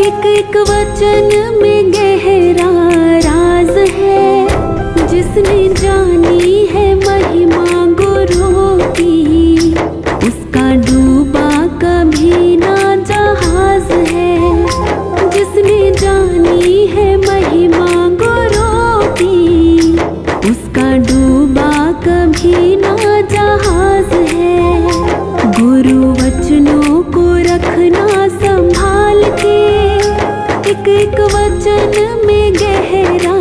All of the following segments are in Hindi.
एक एक वचन में गहरा राज है, जिसने जानी है महिमा गुरु की, उसका डूबा कभी ना जहाज है। जिसने जानी है महिमा गुरु की, उसका डूबा कभी ना जहाज है। गुरु वचनों को रखना संभाल के, एक एक वचन में गहरा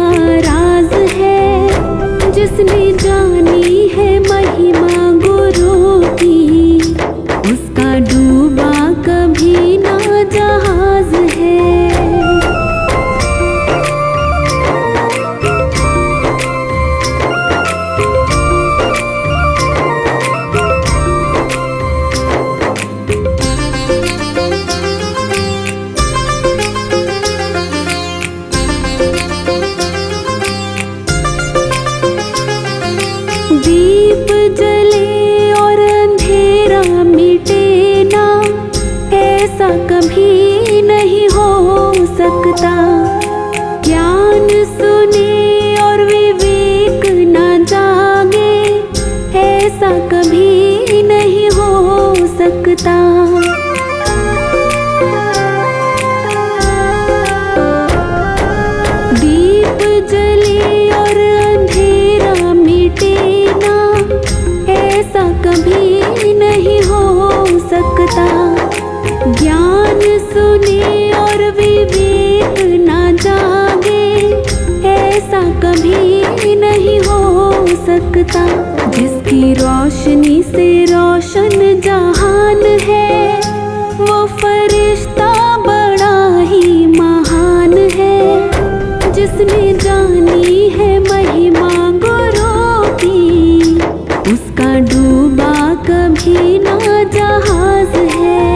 राज है, जिसने जानी है महिमा गुरु की, उसका डूबा कभी ना जहाज है। दीप जले और अंधेरा मिटे ना, ऐसा कभी नहीं हो सकता। ज्ञान सुने और विवेक न जागे, ऐसा कभी नहीं हो सकता। दीप जले और अंधेरा मिटे ना, ऐसा कभी नहीं हो सकता। ज्ञान सुने और विवेक न जागे, ऐसा कभी नहीं हो सकता। जिसकी रोशनी से रोशन जहान है, वो फरिश्ता बड़ा ही महान है। जिसने जानी है महिमा गुरु की, उसका डूबा कभी ना जहाज है।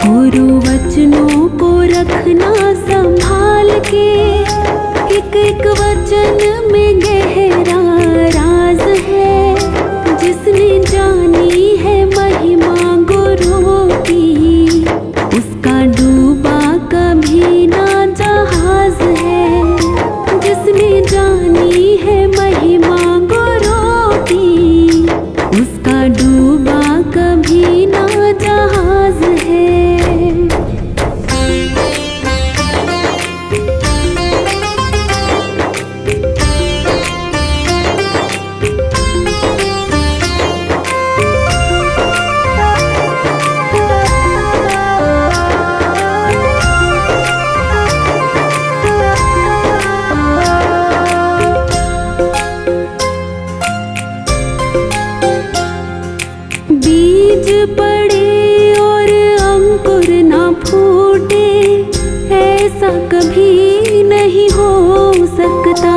गुरु वचनों को रखना संभाल के, एक एक वचन में गहरा राज है। जिसने जानी है महिमा गुरु की, उसका डूबा कभी ना जहाज है। जिसने जानी है महिमा गुरु की, उसका डूबा कभी ना जहाज है। बीज पड़े और अंकुर ना फूटे, ऐसा कभी नहीं हो सकता।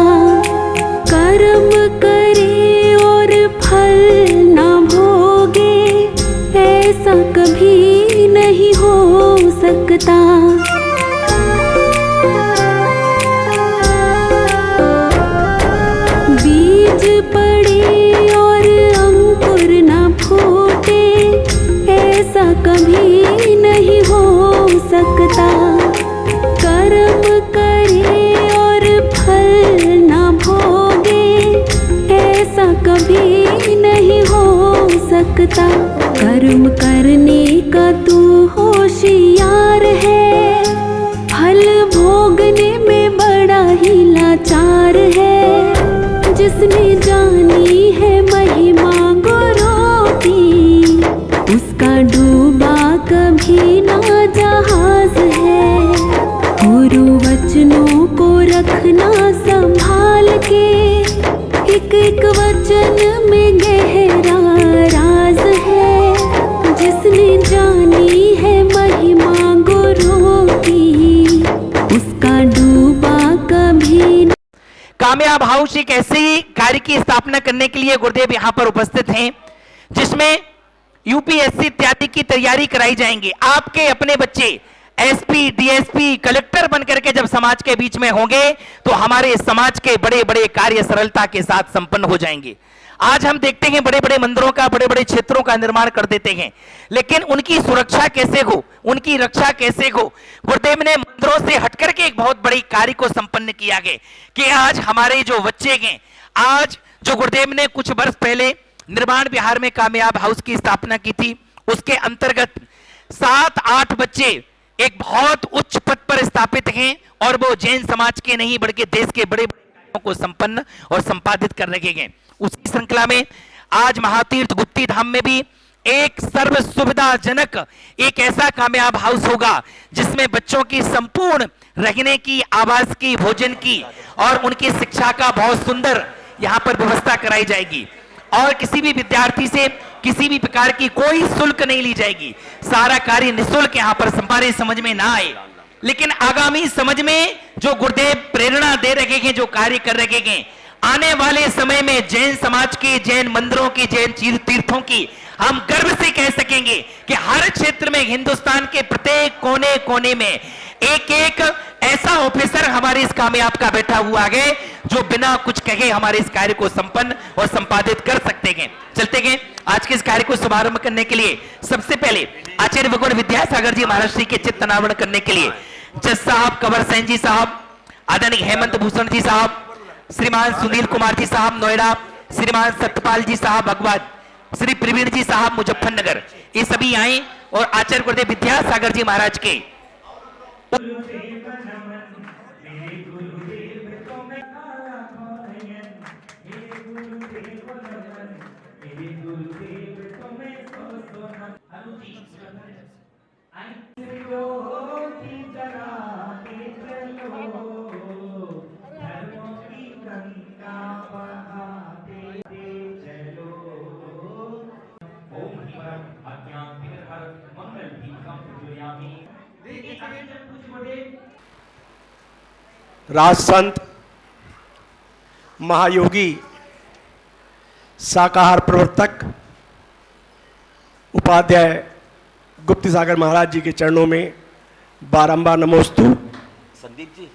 कर्म करे और फल ना भोगे, ऐसा कभी नहीं हो सकता। बीज पड़े और अंकुर ना फूटे, ऐसा कभी नहीं हो सकता। कर्म करे और फल ना भोगे, ऐसा कभी नहीं हो सकता। कर्म करने का तू होशियार है, फल भोगने में बड़ा ही लाचार है। जिसने जानी है महिमा गुरु की, उसका डूबा कभी ना जहाज है। गुरु वचनों को रखना संभाल के, एक एक वचन में गहरा राज है। जिसने जानी है महिमा गुरु की, उसका डूबा कभी। कामयाब हाउस एक ऐसे कार्य की स्थापना करने के लिए गुरुदेव यहां पर उपस्थित हैं, जिसमें यूपीएससी इत्यादि की तैयारी कराई जाएंगी। आपके अपने बच्चे एसपी, डीएसपी, कलेक्टर बनकर के जब समाज के बीच में होंगे, तो हमारे समाज के बड़े बड़े कार्य सरलता के साथ संपन्न हो जाएंगे। आज हम देखते हैं बड़े बड़े मंदिरों का, बड़े बड़े क्षेत्रों का निर्माण कर देते हैं, लेकिन उनकी सुरक्षा कैसे हो, उनकी रक्षा कैसे हो। गुरुदेव ने मंदिरों से हटकर के एक बहुत बड़ी कार्य को संपन्न किया गया कि आज हमारे जो बच्चे हैं, आज जो गुरुदेव ने कुछ वर्ष पहले निर्माण बिहार में कामयाब हाउस की स्थापना की थी, उसके अंतर्गत 7-8 बच्चे एक बहुत उच्च पद पर स्थापित हैं और वो जैन समाज के नहीं बल्कि देश के बड़े बड़े कार्यों को संपन्न और संपादित कर रहे हैं। उसी श्रृंखला में आज महातीर्थ गुप्ती धाम में भी एक सर्व सुविधाजनक एक ऐसा कामयाब हाउस होगा जिसमें बच्चों की संपूर्ण रहने की, आवास की, भोजन की और उनकी शिक्षा का बहुत सुंदर यहां पर व्यवस्था कराई जाएगी और किसी भी विद्यार्थी से किसी भी प्रकार की कोई शुल्क नहीं ली जाएगी। सारा कार्य निःशुल्क यहां पर हमारे समझ में ना आए, लेकिन आगामी समझ में जो गुरुदेव प्रेरणा दे रहे हैं, जो कार्य कर रहे हैं, आने वाले समय में जैन समाज के, जैन मंदिरों की, जैन तीर्थों की हम गर्व से कह सकेंगे कि हर क्षेत्र में हिंदुस्तान के प्रत्येक कोने कोने में एक एक ऐसा ऑफिसर हमारे इस कामयाब का बैठा हुआ है जो बिना कुछ कहे हमारे इस कार्य को संपन्न और संपादित कर सकते हैं। चलते हैं आज के इस कार्य को शुभारंभ करने के लिए सबसे पहले आचार्य भगवान विद्यासागर जी महाराज श्री के चित्त अनावरण करने के लिए जज साहब, कंवर सेन जी साहब, आदरणीय हेमंत भूषण जी साहब, श्रीमान सुनील कुमार जी साहब नोएडा, श्रीमान सत्यपाल जी साहब अगवाद, श्री प्रवीण जी साहब मुजफ्फरनगर, ये सभी आए और आचार्य गुरुदेव विद्यासागर जी महाराज के राज संत महायोगी शाकाहार प्रवर्तक उपाध्याय गुप्ती सागर महाराज जी के चरणों में बारंबार नमोस्तु। संदीप जी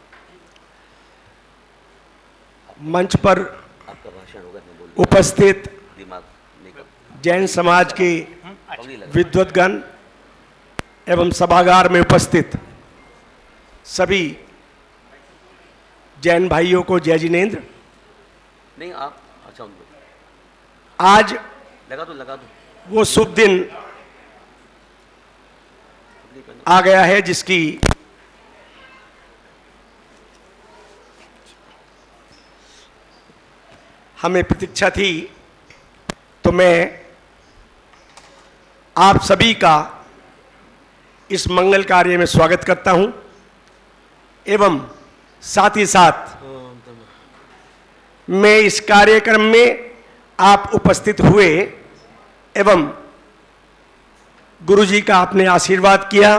मंच पर आपका भाषण होगा, नहीं बोलिए, उपस्थित दिमाग निकल जैन समाज के विद्वद्गण एवं सभागार में उपस्थित सभी जैन भाइयों को जय जिनेन्द्र। नहीं आप अच्छा उनको आज लगा दो वो शुभ दिन आ गया है जिसकी हमें प्रतीक्षा थी, तो मैं आप सभी का इस मंगल कार्य में स्वागत करता हूं एवं साथ ही साथ मैं इस कार्यक्रम में आप उपस्थित हुए एवं गुरुजी का आपने आशीर्वाद किया,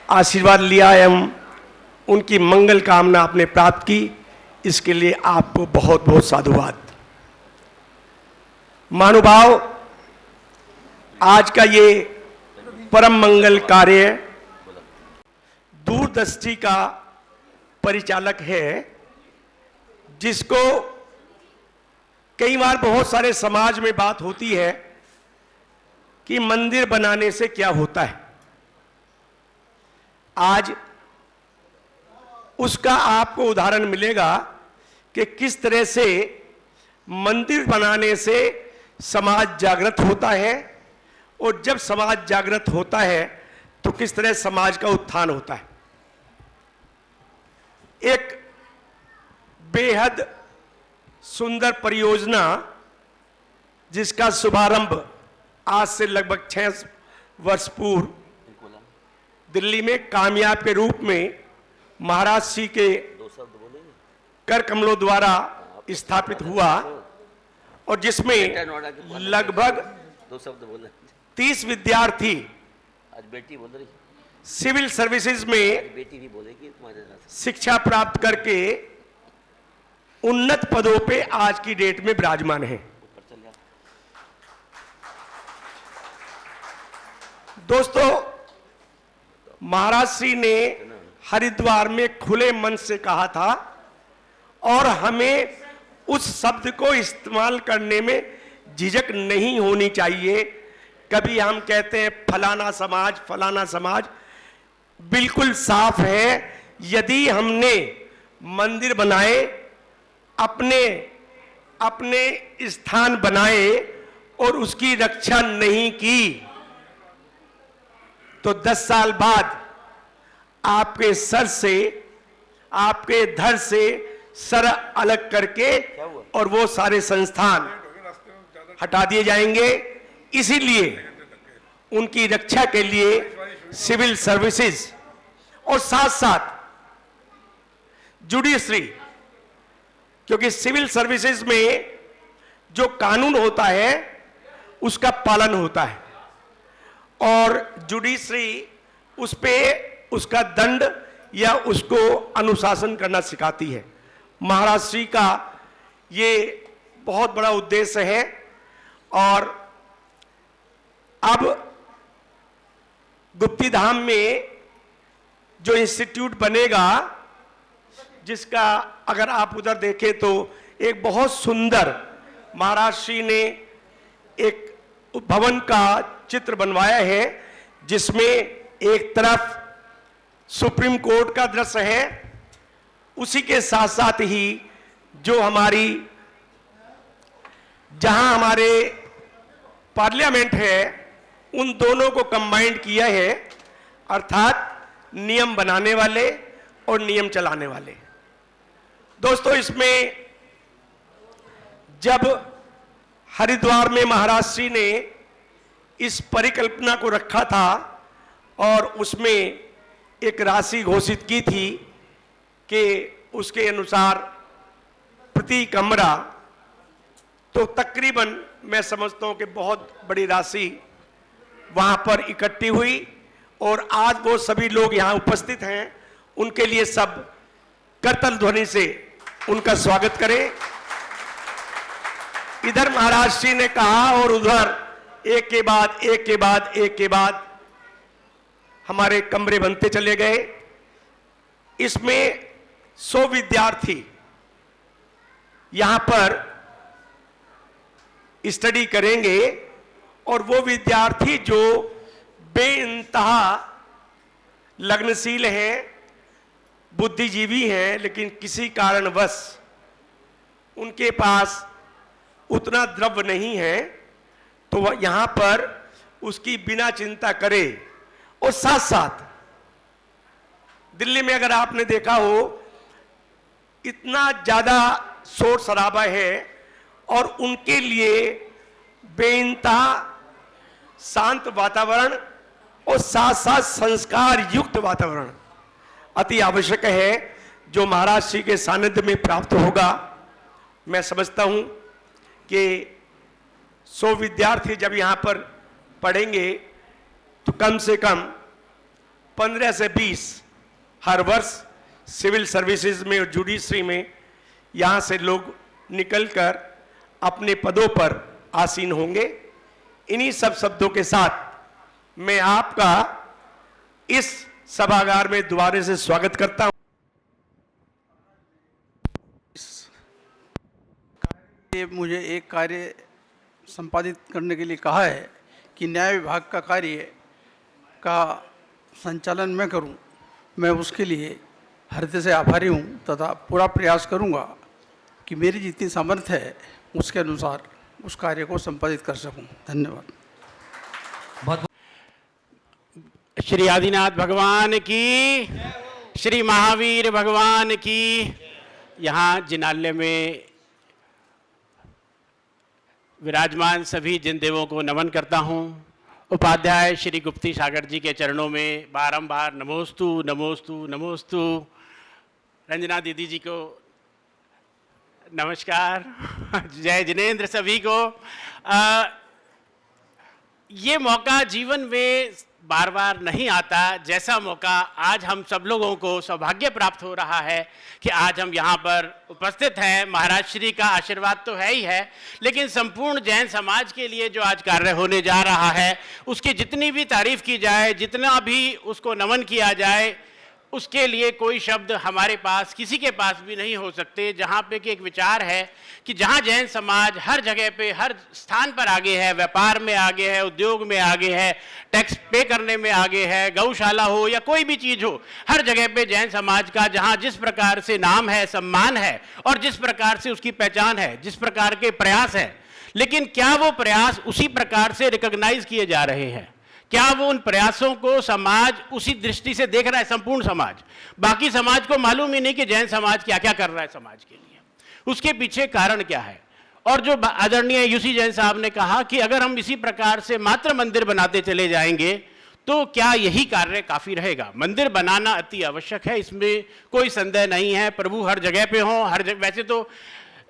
आशीर्वाद लिया एवं उनकी मंगल कामना आपने प्राप्त की, इसके लिए आपको बहुत बहुत साधुवाद। महानुभाव, आज का ये परम मंगल कार्य दूरदृष्टि का परिचालक है, जिसको कई बार बहुत सारे समाज में बात होती है कि मंदिर बनाने से क्या होता है। आज उसका आपको उदाहरण मिलेगा कि किस तरह से मंदिर बनाने से समाज जागृत होता है और जब समाज जागृत होता है तो किस तरह समाज का उत्थान होता है। एक बेहद सुंदर परियोजना जिसका शुभारंभ आज से लगभग 6 वर्ष पूर्व दिल्ली में कामयाब के रूप में महाराज जी के कर कमलों द्वारा स्थापित हुआ और जिसमें लगभग 30 विद्यार्थी आज बेटी बोल रही, सिविल सर्विसेज में बेटी नहीं बोलेगी तुम्हारे साथ। शिक्षा प्राप्त करके उन्नत पदों पे आज की डेट में विराजमान है। ऊपर चल जा। दोस्तों, महाराज श्री ने हरिद्वार में खुले मन से कहा था और हमें उस शब्द को इस्तेमाल करने में झिझक नहीं होनी चाहिए। कभी हम कहते हैं फलाना समाज, बिल्कुल साफ है, यदि हमने मंदिर बनाए, अपने स्थान बनाए और उसकी रक्षा नहीं की, तो 10 साल बाद आपके सर से, आपके धड़ से सर अलग करके और वो सारे संस्थान हटा दिए जाएंगे। इसीलिए उनकी रक्षा के लिए सिविल सर्विसेज और साथ साथ जुडिशरी, क्योंकि सिविल सर्विसेज में जो कानून होता है उसका पालन होता है और जुडिशरी उस पे उसका दंड या उसको अनुशासन करना सिखाती है। महाराष्ट्र का ये बहुत बड़ा उद्देश्य है। और अब गुप्ती धाम में जो इंस्टीट्यूट बनेगा, जिसका अगर आप उधर देखें तो एक बहुत सुंदर महाराष्ट्र ने एक भवन का चित्र बनवाया है, जिसमें एक तरफ सुप्रीम कोर्ट का दृश्य है, उसी के साथ साथ ही जो जहां हमारे पार्लियामेंट है, उन दोनों को कंबाइंड किया है, अर्थात नियम बनाने वाले और नियम चलाने वाले। दोस्तों, इसमें जब हरिद्वार में महाराष्ट्र ने इस परिकल्पना को रखा था और उसमें एक राशि घोषित की थी कि उसके अनुसार प्रति कमरा, तो तकरीबन मैं समझता हूं कि बहुत बड़ी राशि वहां पर इकट्ठी हुई और आज वो सभी लोग यहां उपस्थित हैं। उनके लिए सब करताल ध्वनि से उनका स्वागत करें। इधर महाराष्ट्र ने कहा और उधर एक के बाद हमारे कमरे बनते चले गए। इसमें 100 विद्यार्थी यहां पर स्टडी करेंगे और वो विद्यार्थी जो बेइंतहा लगनशील हैं, बुद्धिजीवी हैं, लेकिन किसी कारणवश उनके पास उतना द्रव्य नहीं है, तो वह यहां पर उसकी बिना चिंता करे। और साथ साथ दिल्ली में अगर आपने देखा हो, इतना ज्यादा शोर शराबा है और उनके लिए बेइंतहा शांत वातावरण और साथ साथ संस्कार युक्त वातावरण अति आवश्यक है, जो महाराष्ट्र के सानिध्य में प्राप्त होगा। मैं समझता हूं कि 100 विद्यार्थी जब यहां पर पढ़ेंगे तो कम से कम 15 से 20 हर वर्ष सिविल सर्विसेज में और जुडिशरी में यहां से लोग निकलकर अपने पदों पर आसीन होंगे। इन्हीं सब शब्दों के साथ मैं आपका इस सभागार में दोबारा से स्वागत करता हूं। मुझे एक कार्य संपादित करने के लिए कहा है कि न्याय विभाग का कार्य का संचालन मैं करूं। मैं उसके लिए हृदय से आभारी हूं तथा पूरा प्रयास करूंगा कि मेरी जितनी सामर्थ्य है उसके अनुसार उस कार्य को संपादित कर सकूं। धन्यवाद। श्री आदिनाथ भगवान की, श्री महावीर भगवान की। यहाँ जिनालय में विराजमान सभी जिन देवों को नमन करता हूँ। उपाध्याय श्री गुप्ती सागर जी के चरणों में बारंबार नमोस्तु नमोस्तु नमोस्तु। रंजना दीदी जी को नमस्कार। जय जिनेंद्र सभी को। ये मौका जीवन में बार बार नहीं आता, जैसा मौका आज हम सब लोगों को सौभाग्य प्राप्त हो रहा है कि आज हम यहाँ पर उपस्थित हैं। महाराज श्री का आशीर्वाद तो है ही है, लेकिन संपूर्ण जैन समाज के लिए जो आज कार्य होने जा रहा है उसकी जितनी भी तारीफ की जाए, जितना भी उसको नमन किया जाए, उसके लिए कोई शब्द हमारे पास किसी के पास भी नहीं हो सकते। जहाँ पे कि एक विचार है कि जहाँ जैन समाज हर जगह पे हर स्थान पर आगे है, व्यापार में आगे है, उद्योग में आगे है, टैक्स पे करने में आगे है, गौशाला हो या कोई भी चीज़ हो, हर जगह पे जैन समाज का जहाँ जिस प्रकार से नाम है, सम्मान है और जिस प्रकार से उसकी पहचान है, जिस प्रकार के प्रयास है, लेकिन क्या वो प्रयास उसी प्रकार से रिकॉग्नाइज किए जा रहे हैं? क्या वो उन प्रयासों को समाज उसी दृष्टि से देख रहा है? संपूर्ण समाज, बाकी समाज को मालूम ही नहीं कि जैन समाज क्या क्या कर रहा है समाज के लिए, उसके पीछे कारण क्या है। और जो आदरणीय यूसी जैन साहब ने कहा कि अगर हम इसी प्रकार से मात्र मंदिर बनाते चले जाएंगे तो क्या यही कार्य काफी रहेगा? मंदिर बनाना अति आवश्यक है, इसमें कोई संदेह नहीं है। प्रभु हर जगह पे हो, वैसे तो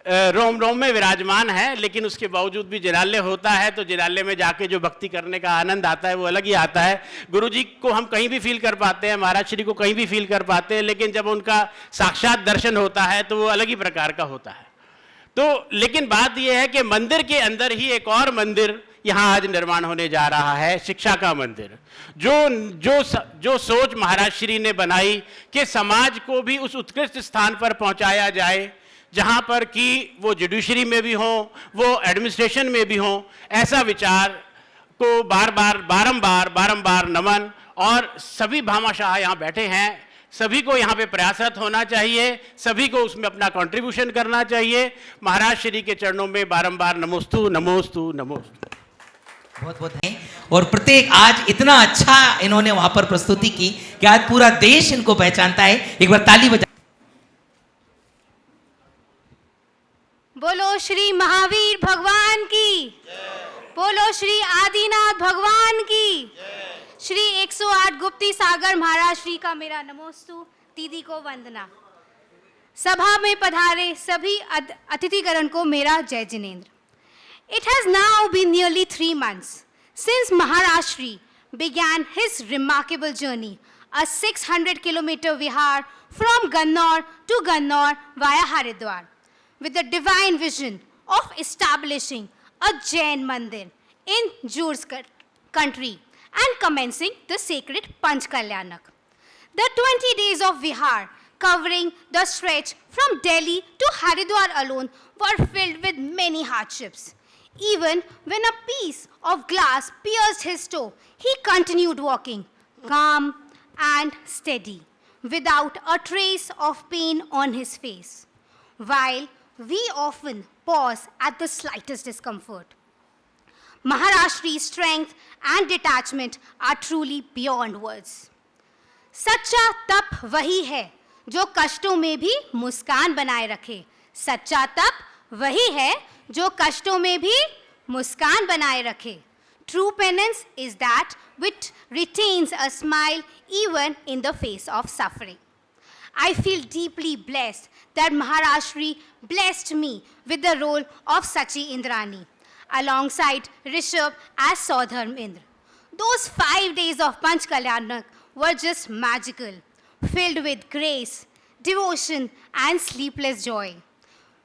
रोम रोम में विराजमान है, लेकिन उसके बावजूद भी जिनालय होता है, तो जिनालय में जाके जो भक्ति करने का आनंद आता है वो अलग ही आता है। गुरु जी को हम कहीं भी फील कर पाते हैं, महाराज श्री को कहीं भी फील कर पाते हैं, लेकिन जब उनका साक्षात दर्शन होता है तो वो अलग ही प्रकार का होता है। तो लेकिन बात यह है कि मंदिर के अंदर ही एक और मंदिर यहाँ आज निर्माण होने जा रहा है, शिक्षा का मंदिर। जो सोच महाराज श्री ने बनाई कि समाज को भी उस उत्कृष्ट स्थान पर पहुँचाया जाए जहाँ पर कि वो जुडिशरी में भी हो, वो एडमिनिस्ट्रेशन में भी हो, ऐसा विचार को बारंबार नमन। और सभी भामाशाह यहाँ बैठे हैं, सभी को यहाँ पे प्रयासरत होना चाहिए, सभी को उसमें अपना कंट्रीब्यूशन करना चाहिए। महाराज श्री के चरणों में बारंबार नमोस्तु नमोस्तु नमोस्तु। बहुत बहुत है। और प्रत्येक आज इतना अच्छा इन्होंने वहां पर प्रस्तुति की कि आज पूरा देश इनको पहचानता है। एक बार ताली बजा। बोलो श्री महावीर भगवान की, बोलो श्री आदिनाथ भगवान की, श्री 108 गुप्ती सागर महाराज श्री का मेरा नमोस्तु, दीदी को वंदना। सभा में पधारे सभी अतिथिगण को मेरा जय Jinendra. It has now been nearly 3 months since Maharaj Shri began his remarkable journey, a 600-kilometer vihar from Gannor to Gannor via Haridwar, with the divine vision of establishing a Jain Mandir in Jur's country and commencing the sacred Panch Kalyanak. The 20 days of vihar covering the stretch from Delhi to Haridwar alone were filled with many hardships. Even when a piece of glass pierced his toe, he continued walking, calm and steady, without a trace of pain on his face, while we often pause at the slightest discomfort. Maharaj Shri's strength and detachment are truly beyond words. सच्चा तप वही है जो कष्टों में भी मुस्कान बनाए रखे। सच्चा तप वही है जो कष्टों में भी मुस्कान बनाए रखे। True penance is that which retains a smile even in the face of suffering. I feel deeply blessed that Maharaj Shri blessed me with the role of Sachi Indrani, alongside Rishabh as Saudharm Indra. Those 5 days of Panch Kalyanak were just magical, filled with grace, devotion, and sleepless joy.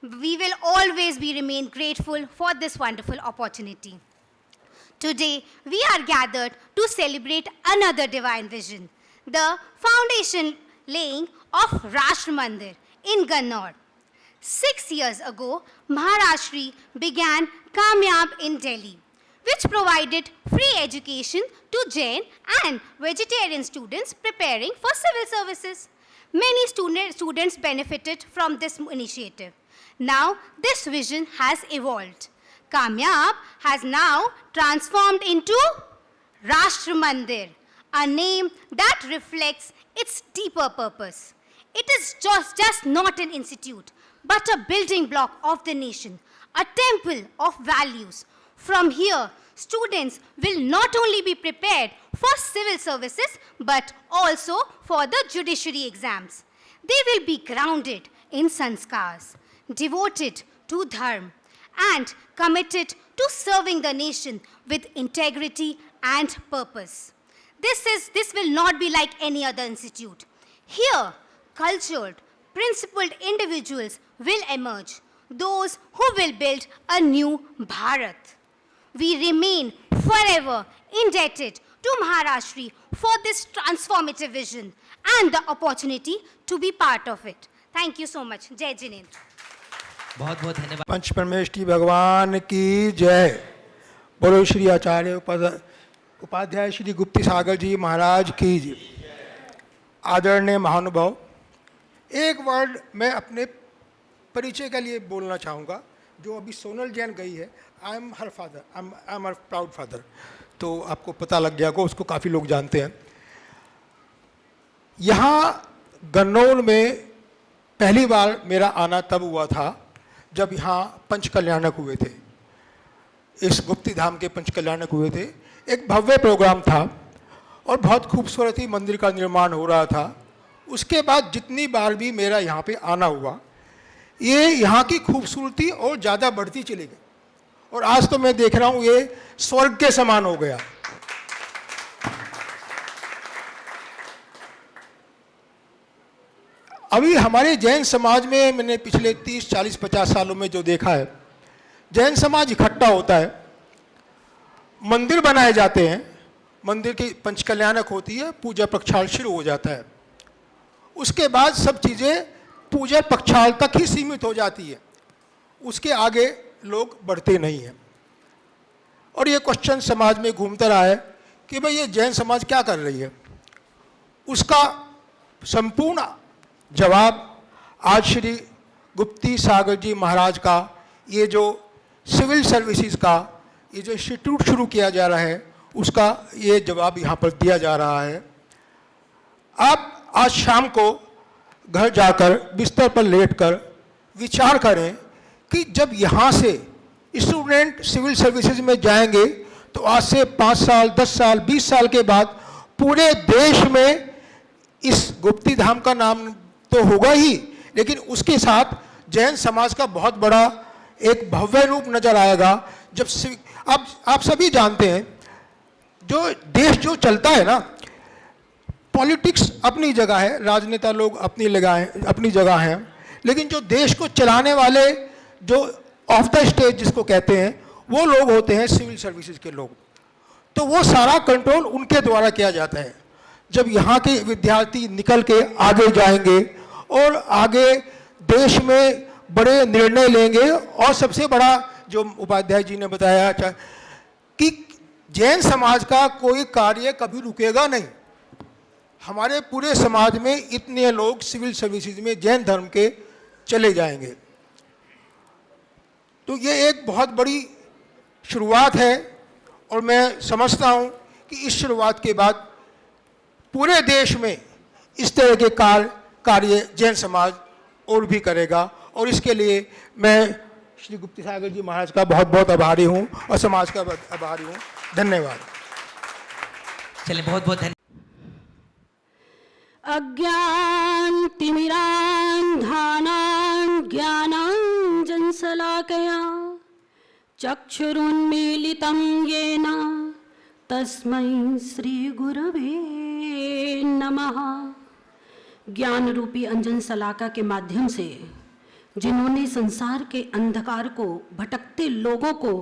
We will always remain grateful for this wonderful opportunity. Today, we are gathered to celebrate another divine vision, the foundation laying of Rashtra Mandir in Gannor. 6 years ago, Maharaj Shri began Kamyab in Delhi, which provided free education to Jain and vegetarian students preparing for civil services. Many students benefited from this initiative. Now, this vision has evolved. Kamyab has now transformed into Rashtra Mandir, a name that reflects its deeper purpose. It is just not an institute, but a building block of the nation, a temple of values. From here, students will not only be prepared for civil services, but also for the judiciary exams. They will be grounded in sanskars, devoted to dharma, and committed to serving the nation with integrity and purpose. This will not be like any other institute. Here, cultured, principled individuals will emerge, those who will build a new Bharat. We remain forever indebted to Maharaj Shri for this transformative vision and the opportunity to be part of it. Thank you so much. Jai Jinendra. बहुत बहुत धन्यवाद। पंच परमेष्ठी भगवान की जय। बोलो श्री आचार्य उपाध्याय श्री गुप्ती सागर जी महाराज की जय। आदरणीय महानुभाव, एक वर्ड मैं अपने परिचय के लिए बोलना चाहूँगा। जो अभी सोनल जैन गई है, I am her father, I am her proud father, तो आपको पता लग गया को, उसको काफ़ी लोग जानते हैं। यहाँ गन्नौर में पहली बार मेरा आना तब हुआ था जब यहाँ पंच कल्याणक हुए थे, इस गुप्ती धाम के पंच कल्याणक हुए थे। एक भव्य प्रोग्राम था और बहुत खूबसूरत ही मंदिर का निर्माण हो रहा था। उसके बाद जितनी बार भी मेरा यहाँ पे आना हुआ, ये यहाँ की खूबसूरती और ज़्यादा बढ़ती चली गई, और आज तो मैं देख रहा हूँ ये स्वर्ग के समान हो गया। अभी हमारे जैन समाज में मैंने पिछले 30, 40, 50 सालों में जो देखा है, जैन समाज इकट्ठा होता है, मंदिर बनाए जाते हैं, मंदिर की पंच कल्याणक होती है, पूजा प्रक्षाल शुरू हो जाता है। उसके बाद सब चीज़ें पूजा प्रक्षाल तक ही सीमित हो जाती है, उसके आगे लोग बढ़ते नहीं हैं। और ये क्वेश्चन समाज में घूमता रहा है कि भाई ये जैन समाज क्या कर रही है। उसका संपूर्ण जवाब आज श्री गुप्ती सागर जी महाराज का ये जो सिविल सर्विसेज का ये जो इंस्टीट्यूट शुरू किया जा रहा है, उसका ये जवाब यहाँ पर दिया जा रहा है। आप आज शाम को घर जाकर बिस्तर पर लेटकर विचार करें कि जब यहाँ से स्टूडेंट सिविल सर्विसेज में जाएंगे तो आज से 5 साल, 10 साल, 20 साल के बाद पूरे देश में इस गुप्ती धाम का नाम तो होगा ही, लेकिन उसके साथ जैन समाज का बहुत बड़ा एक भव्य रूप नजर आएगा। जब आप सभी जानते हैं, जो देश जो चलता है ना, पॉलिटिक्स अपनी जगह है, राजनेता लोग अपनी जगह हैं, लेकिन जो देश को चलाने वाले जो ऑफ द स्टेज जिसको कहते हैं, वो लोग होते हैं सिविल सर्विसेज के लोग। तो वो सारा कंट्रोल उनके द्वारा किया जाता है। जब यहाँ के विद्यार्थी निकल के आगे जाएंगे और आगे देश में बड़े निर्णय लेंगे, और सबसे बड़ा जो उपाध्याय जी ने बताया कि जैन समाज का कोई कार्य कभी रुकेगा नहीं। हमारे पूरे समाज में इतने लोग सिविल सर्विसेज में जैन धर्म के चले जाएंगे। तो ये एक बहुत बड़ी शुरुआत है, और मैं समझता हूँ कि इस शुरुआत के बाद पूरे देश में इस तरह के कार्य जैन समाज और भी करेगा, और इसके लिए मैं श्री गुप्ती सागर जी महाराज का बहुत बहुत आभारी हूँ और समाज का आभारी हूँ। धन्यवाद। चलिए, बहुत बहुत धन्यवाद। अज्ञान तिमिरान्धानां ज्ञानाञ्जनशलाकया चक्षुरुन्मीलितं येन तस्मै श्रीगुरवे नमः। ज्ञान रूपी अंजन शलाका के माध्यम से जिन्होंने संसार के अंधकार को, भटकते लोगों को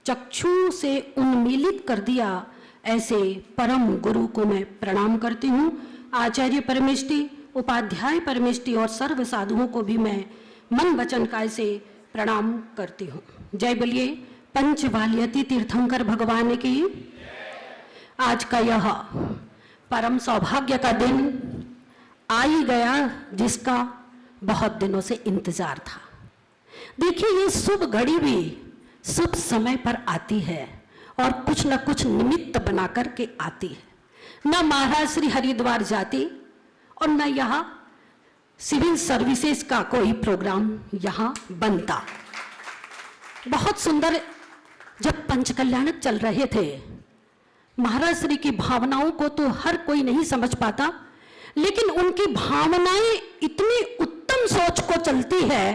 चक्षु से उन्मीलित कर दिया, ऐसे परम गुरु को मैं प्रणाम करती हूँ। आचार्य परमेष्टि, उपाध्याय परमेष्टि और सर्व साधुओं को भी मैं मन वचन काय से प्रणाम करती हूँ। जय बोलिए पंचवाल्यति तीर्थंकर भगवान की। आज का यह परम सौभाग्य का दिन आ ही गया, जिसका बहुत दिनों से इंतजार था। देखिए, ये शुभ घड़ी भी शुभ समय पर आती है और कुछ न कुछ निमित्त बना करके आती है। न महाराज श्री हरिद्वार जाते और न यहाँ सिविल सर्विसेज का कोई प्रोग्राम यहाँ बनता। बहुत सुंदर जब पंचकल्याणक चल रहे थे, महाराज श्री की भावनाओं को तो हर कोई नहीं समझ पाता, लेकिन उनकी भावनाएं इतनी उत्तम सोच को चलती है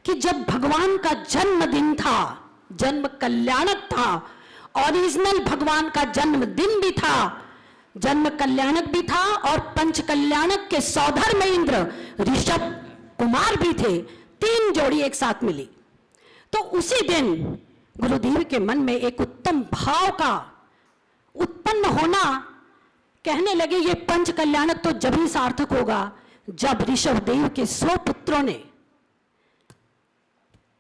कि जब भगवान का जन्मदिन था, जन्म कल्याणक था, ओरिजिनल भगवान का जन्मदिन भी था, जन्म कल्याणक भी था, और पंच कल्याणक के सौधर में इंद्र ऋषभ कुमार भी थे। 3 जोड़ी एक साथ मिली। तो उसी दिन गुरुदेव के मन में एक उत्तम भाव का उत्पन्न होना कहने लगे ये पंच कल्याणक तो जब ही सार्थक होगा जब ऋषभदेव के 100 पुत्रों ने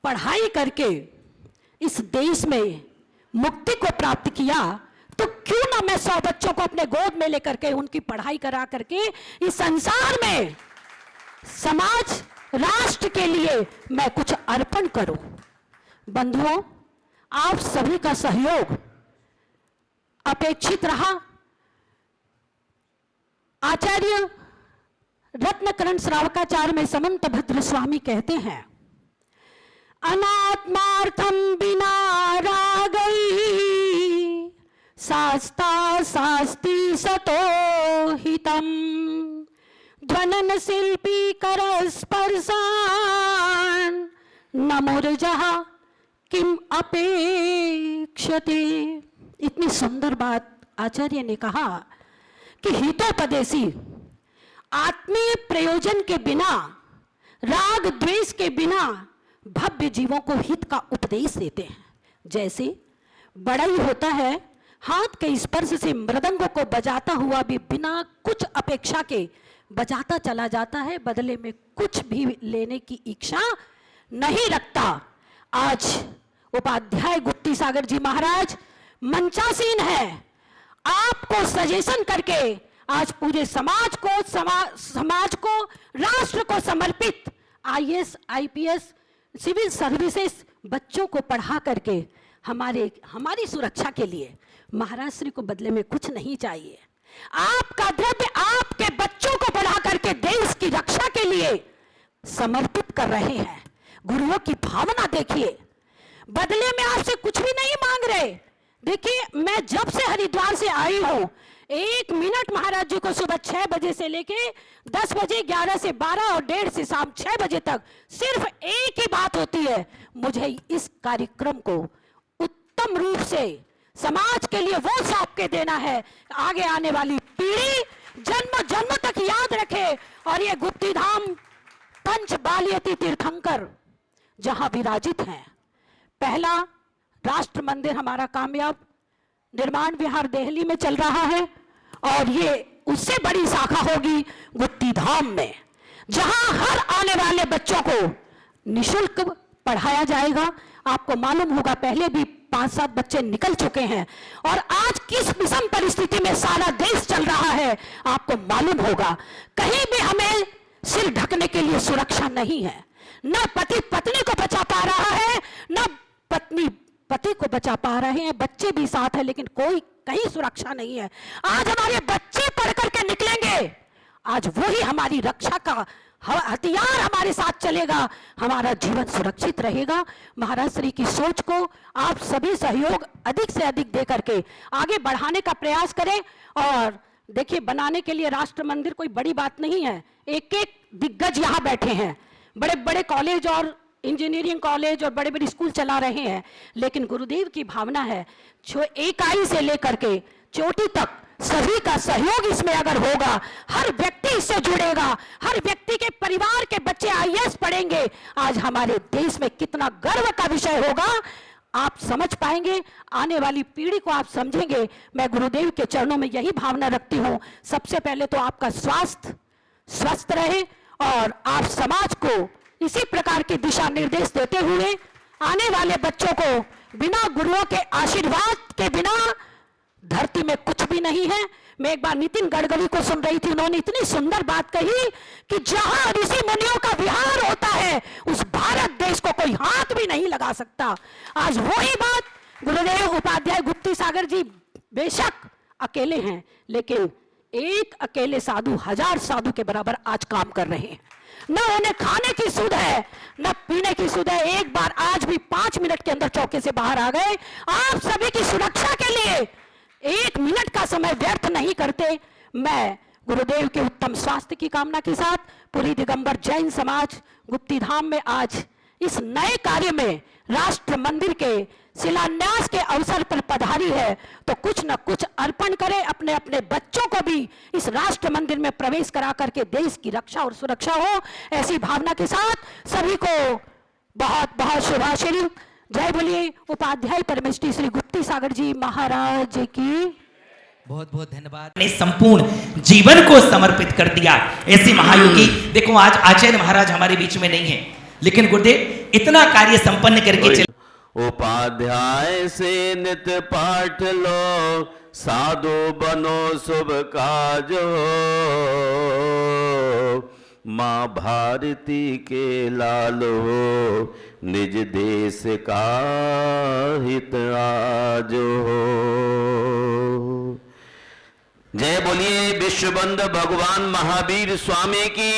पढ़ाई करके इस देश में मुक्ति को प्राप्त किया, तो क्यों ना मैं 100 बच्चों को अपने गोद में लेकर के उनकी पढ़ाई करा करके इस संसार में समाज राष्ट्र के लिए मैं कुछ अर्पण करूं। बंधुओं, आप सभी का सहयोग अपेक्षित रहा। आचार्य रत्नकरण श्रावकाचार्य में समंत भद्र स्वामी कहते हैं, अनात्मार्थम बिना रागई शास्ता शास्ति सतो हितम ध्वनन शिल्पी कर स्पर्शान नमोरजः किम अपेक्षते। इतनी सुंदर बात आचार्य ने कहा कि हितोपदेशी आत्मीय प्रयोजन के बिना, राग द्वेष के बिना भव्य जीवों को हित का उपदेश देते हैं। जैसे बड़ाई होता है, हाथ के स्पर्श से मृदंगों को बजाता हुआ भी बिना कुछ अपेक्षा के बजाता चला जाता है, बदले में कुछ भी लेने की इच्छा नहीं रखता। आज उपाध्याय गुप्ती सागर जी महाराज मंचासीन है, आपको सजेशन करके आज पूरे समाज को राष्ट्र को समर्पित IAS IPS सिविल सर्विसेज बच्चों को पढ़ा करके हमारी सुरक्षा के लिए महाराज श्री को बदले में कुछ नहीं चाहिए। आपका द्रव्य आपके बच्चों को पढ़ा करके देश की रक्षा के लिए समर्पित कर रहे हैं। गुरुओं की भावना देखिए, बदले में आपसे कुछ भी नहीं मांग रहे। देखिए, मैं जब से हरिद्वार से आई हूं, 1 मिनट महाराज जी को सुबह 6 बजे से लेके 10 बजे, 11 से 12 और 1:30 से शाम 6 बजे तक सिर्फ एक ही बात होती है, मुझे इस कार्यक्रम को उत्तम रूप से समाज के लिए वो सौंप के देना है, आगे आने वाली पीढ़ी जन्म जन्म तक याद रखे। और ये गुप्ती धाम पंच बालियती तीर्थंकर जहां विराजित हैं, पहला राष्ट्र मंदिर हमारा कामयाब निर्माण विहार दिल्ली में चल रहा है, और ये उससे बड़ी शाखा होगी गुप्ती धाम में, जहां हर आने वाले बच्चों को निशुल्क पढ़ाया जाएगा। आपको मालूम होगा पहले भी 5-7 बच्चे निकल चुके हैं, और आज किस विषम परिस्थिति में सारा देश चल रहा है आपको मालूम होगा। कहीं भी हमें सिर ढकने के लिए सुरक्षा नहीं है, न पति पत्नी को बचा पा रहा है, न पत्नी पति को बचा पा रहे हैं, बच्चे भी साथ है, लेकिन कोई कहीं सुरक्षा नहीं है। आज हमारे बच्चे पढ़ करके निकलेंगे, आज वही हमारी रक्षा का हथियार हमारे साथ चलेगा, हमारा जीवन सुरक्षित रहेगा। महाराज श्री की सोच को आप सभी सहयोग अधिक से अधिक दे करके आगे बढ़ाने का प्रयास करें। और देखिए, बनाने के लिए राष्ट्र मंदिर कोई बड़ी बात नहीं है, एक एक दिग्गज यहाँ बैठे हैं, बड़े बड़े कॉलेज और इंजीनियरिंग कॉलेज और बड़े बड़े स्कूल चला रहे हैं, लेकिन गुरुदेव की भावना है इकाई से लेकर के चोटी तक सभी का सहयोग इसमें अगर होगा, हर व्यक्ति इससे जुड़ेगा, हर व्यक्ति के परिवार के बच्चे IAS पढ़ेंगे, आज हमारे देश में कितना गर्व का विषय होगा आप समझ पाएंगे, आने वाली पीढ़ी को आप समझेंगे। मैं गुरुदेव के चरणों में यही भावना रखती हूं, सबसे पहले तो आपका स्वास्थ्य स्वस्थ रहे और आप समाज को इसी प्रकार के दिशा निर्देश देते हुए आने वाले बच्चों को बिना गुरुओं के आशीर्वाद के बिना धरती में कुछ भी नहीं है। मैं एक बार नितिन गडकरी को सुन रही थी, उन्होंने इतनी सुंदर बात कही कि जहां ऋषि मुनियों का विहार होता है उस भारत देश को कोई हाथ भी नहीं लगा सकता। आज वही बात गुरुदेव उपाध्याय गुप्ती सागर जी बेशक अकेले हैं, लेकिन एक अकेले साधु 1000 साधु के बराबर आज काम कर रहे हैं। न उन्हें खाने की सुध है, न पीने की सुध है। एक बार आज भी 5 मिनट के अंदर चौके से बाहर आ गए। आप सभी की सुरक्षा के लिए 1 मिनट का समय व्यर्थ नहीं करते। मैं गुरुदेव के उत्तम स्वास्थ्य की कामना के साथ पूरी दिगंबर जैन समाज गुप्ती धाम में आज इस नए कार्य में राष्ट्र मंदिर के शिलान्यास के अवसर पर पधारी है, तो कुछ न कुछ अर्पण करें, अपने अपने बच्चों को भी इस राष्ट्र मंदिर में प्रवेश करा करके देश की रक्षा और सुरक्षा हो। ऐसी भावना के साथ सभी को बहुत बहुत शुभाशीर्वाद। जय बोलिए उपाध्याय परमेष्ठी श्री गुप्ती सागर जी महाराज की। बहुत बहुत धन्यवाद। ने संपूर्ण जीवन को समर्पित कर दिया। ऐसी महायोगी देखो, आज आचार्य महाराज हमारे बीच में नहीं है, लेकिन गुरुदेव इतना कार्य संपन्न करके चले। उपाध्याय से नित पाठ लो, साधु बनो शुभ काज हो। माँ भारती के लाल हो, निज देश का हित आज हो। जय बोलिए विश्वबंद भगवान महावीर स्वामी की।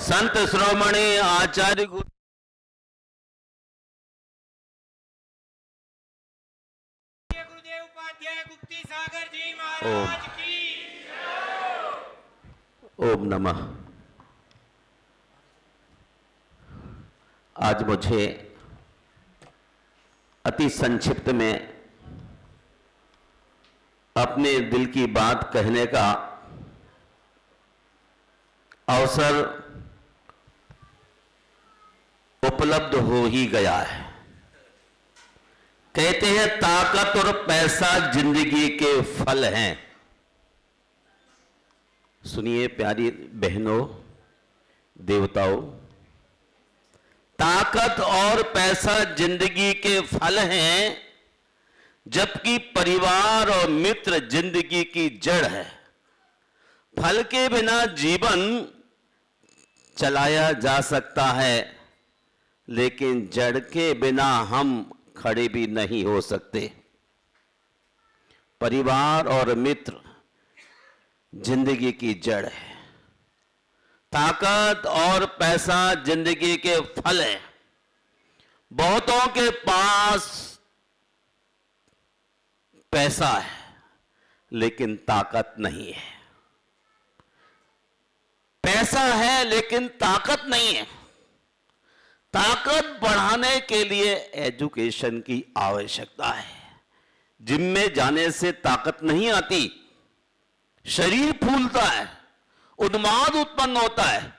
संत श्रोमणी आचार्य गुरु गुरुदेव उपाध्याय गुप्ती सागर जी महाराज की। ओम नमः। आज मुझे अति संक्षिप्त में अपने दिल की बात कहने का अवसर उपलब्ध हो ही गया है। कहते हैं ताकत और पैसा जिंदगी के फल हैं। सुनिए प्यारी बहनों, देवताओं, ताकत और पैसा जिंदगी के फल हैं, जबकि परिवार और मित्र जिंदगी की जड़ है। फल के बिना जीवन चलाया जा सकता है, लेकिन जड़ के बिना हम खड़े भी नहीं हो सकते। परिवार और मित्र जिंदगी की जड़ है। ताकत और पैसा जिंदगी के फल है। बहुतों के पास पैसा है, लेकिन ताकत नहीं है। पैसा है लेकिन ताकत नहीं है। ताकत बढ़ाने के लिए एजुकेशन की आवश्यकता है। जिम में जाने से ताकत नहीं आती, शरीर फूलता है, उन्माद उत्पन्न होता है,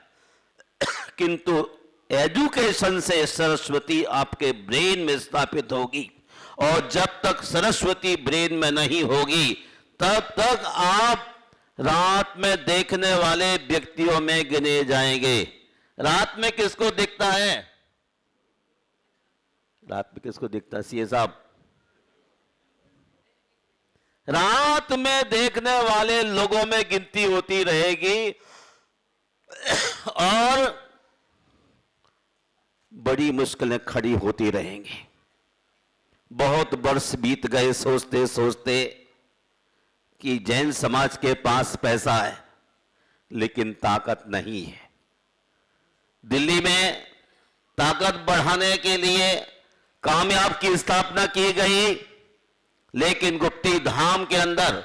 किंतु एजुकेशन से सरस्वती आपके ब्रेन में स्थापित होगी। और जब तक सरस्वती ब्रेन में नहीं होगी, तब तक आप रात में देखने वाले व्यक्तियों में गिने जाएंगे। रात में किसको दिखता है? रात में किसको दिखता है सीए साहब? रात में देखने वाले लोगों में गिनती होती रहेगी और बड़ी मुश्किलें खड़ी होती रहेंगी। बहुत वर्ष बीत गए सोचते सोचते कि जैन समाज के पास पैसा है, लेकिन ताकत नहीं है। दिल्ली में ताकत बढ़ाने के लिए कामयाब की स्थापना की गई, लेकिन गुप्ती धाम के अंदर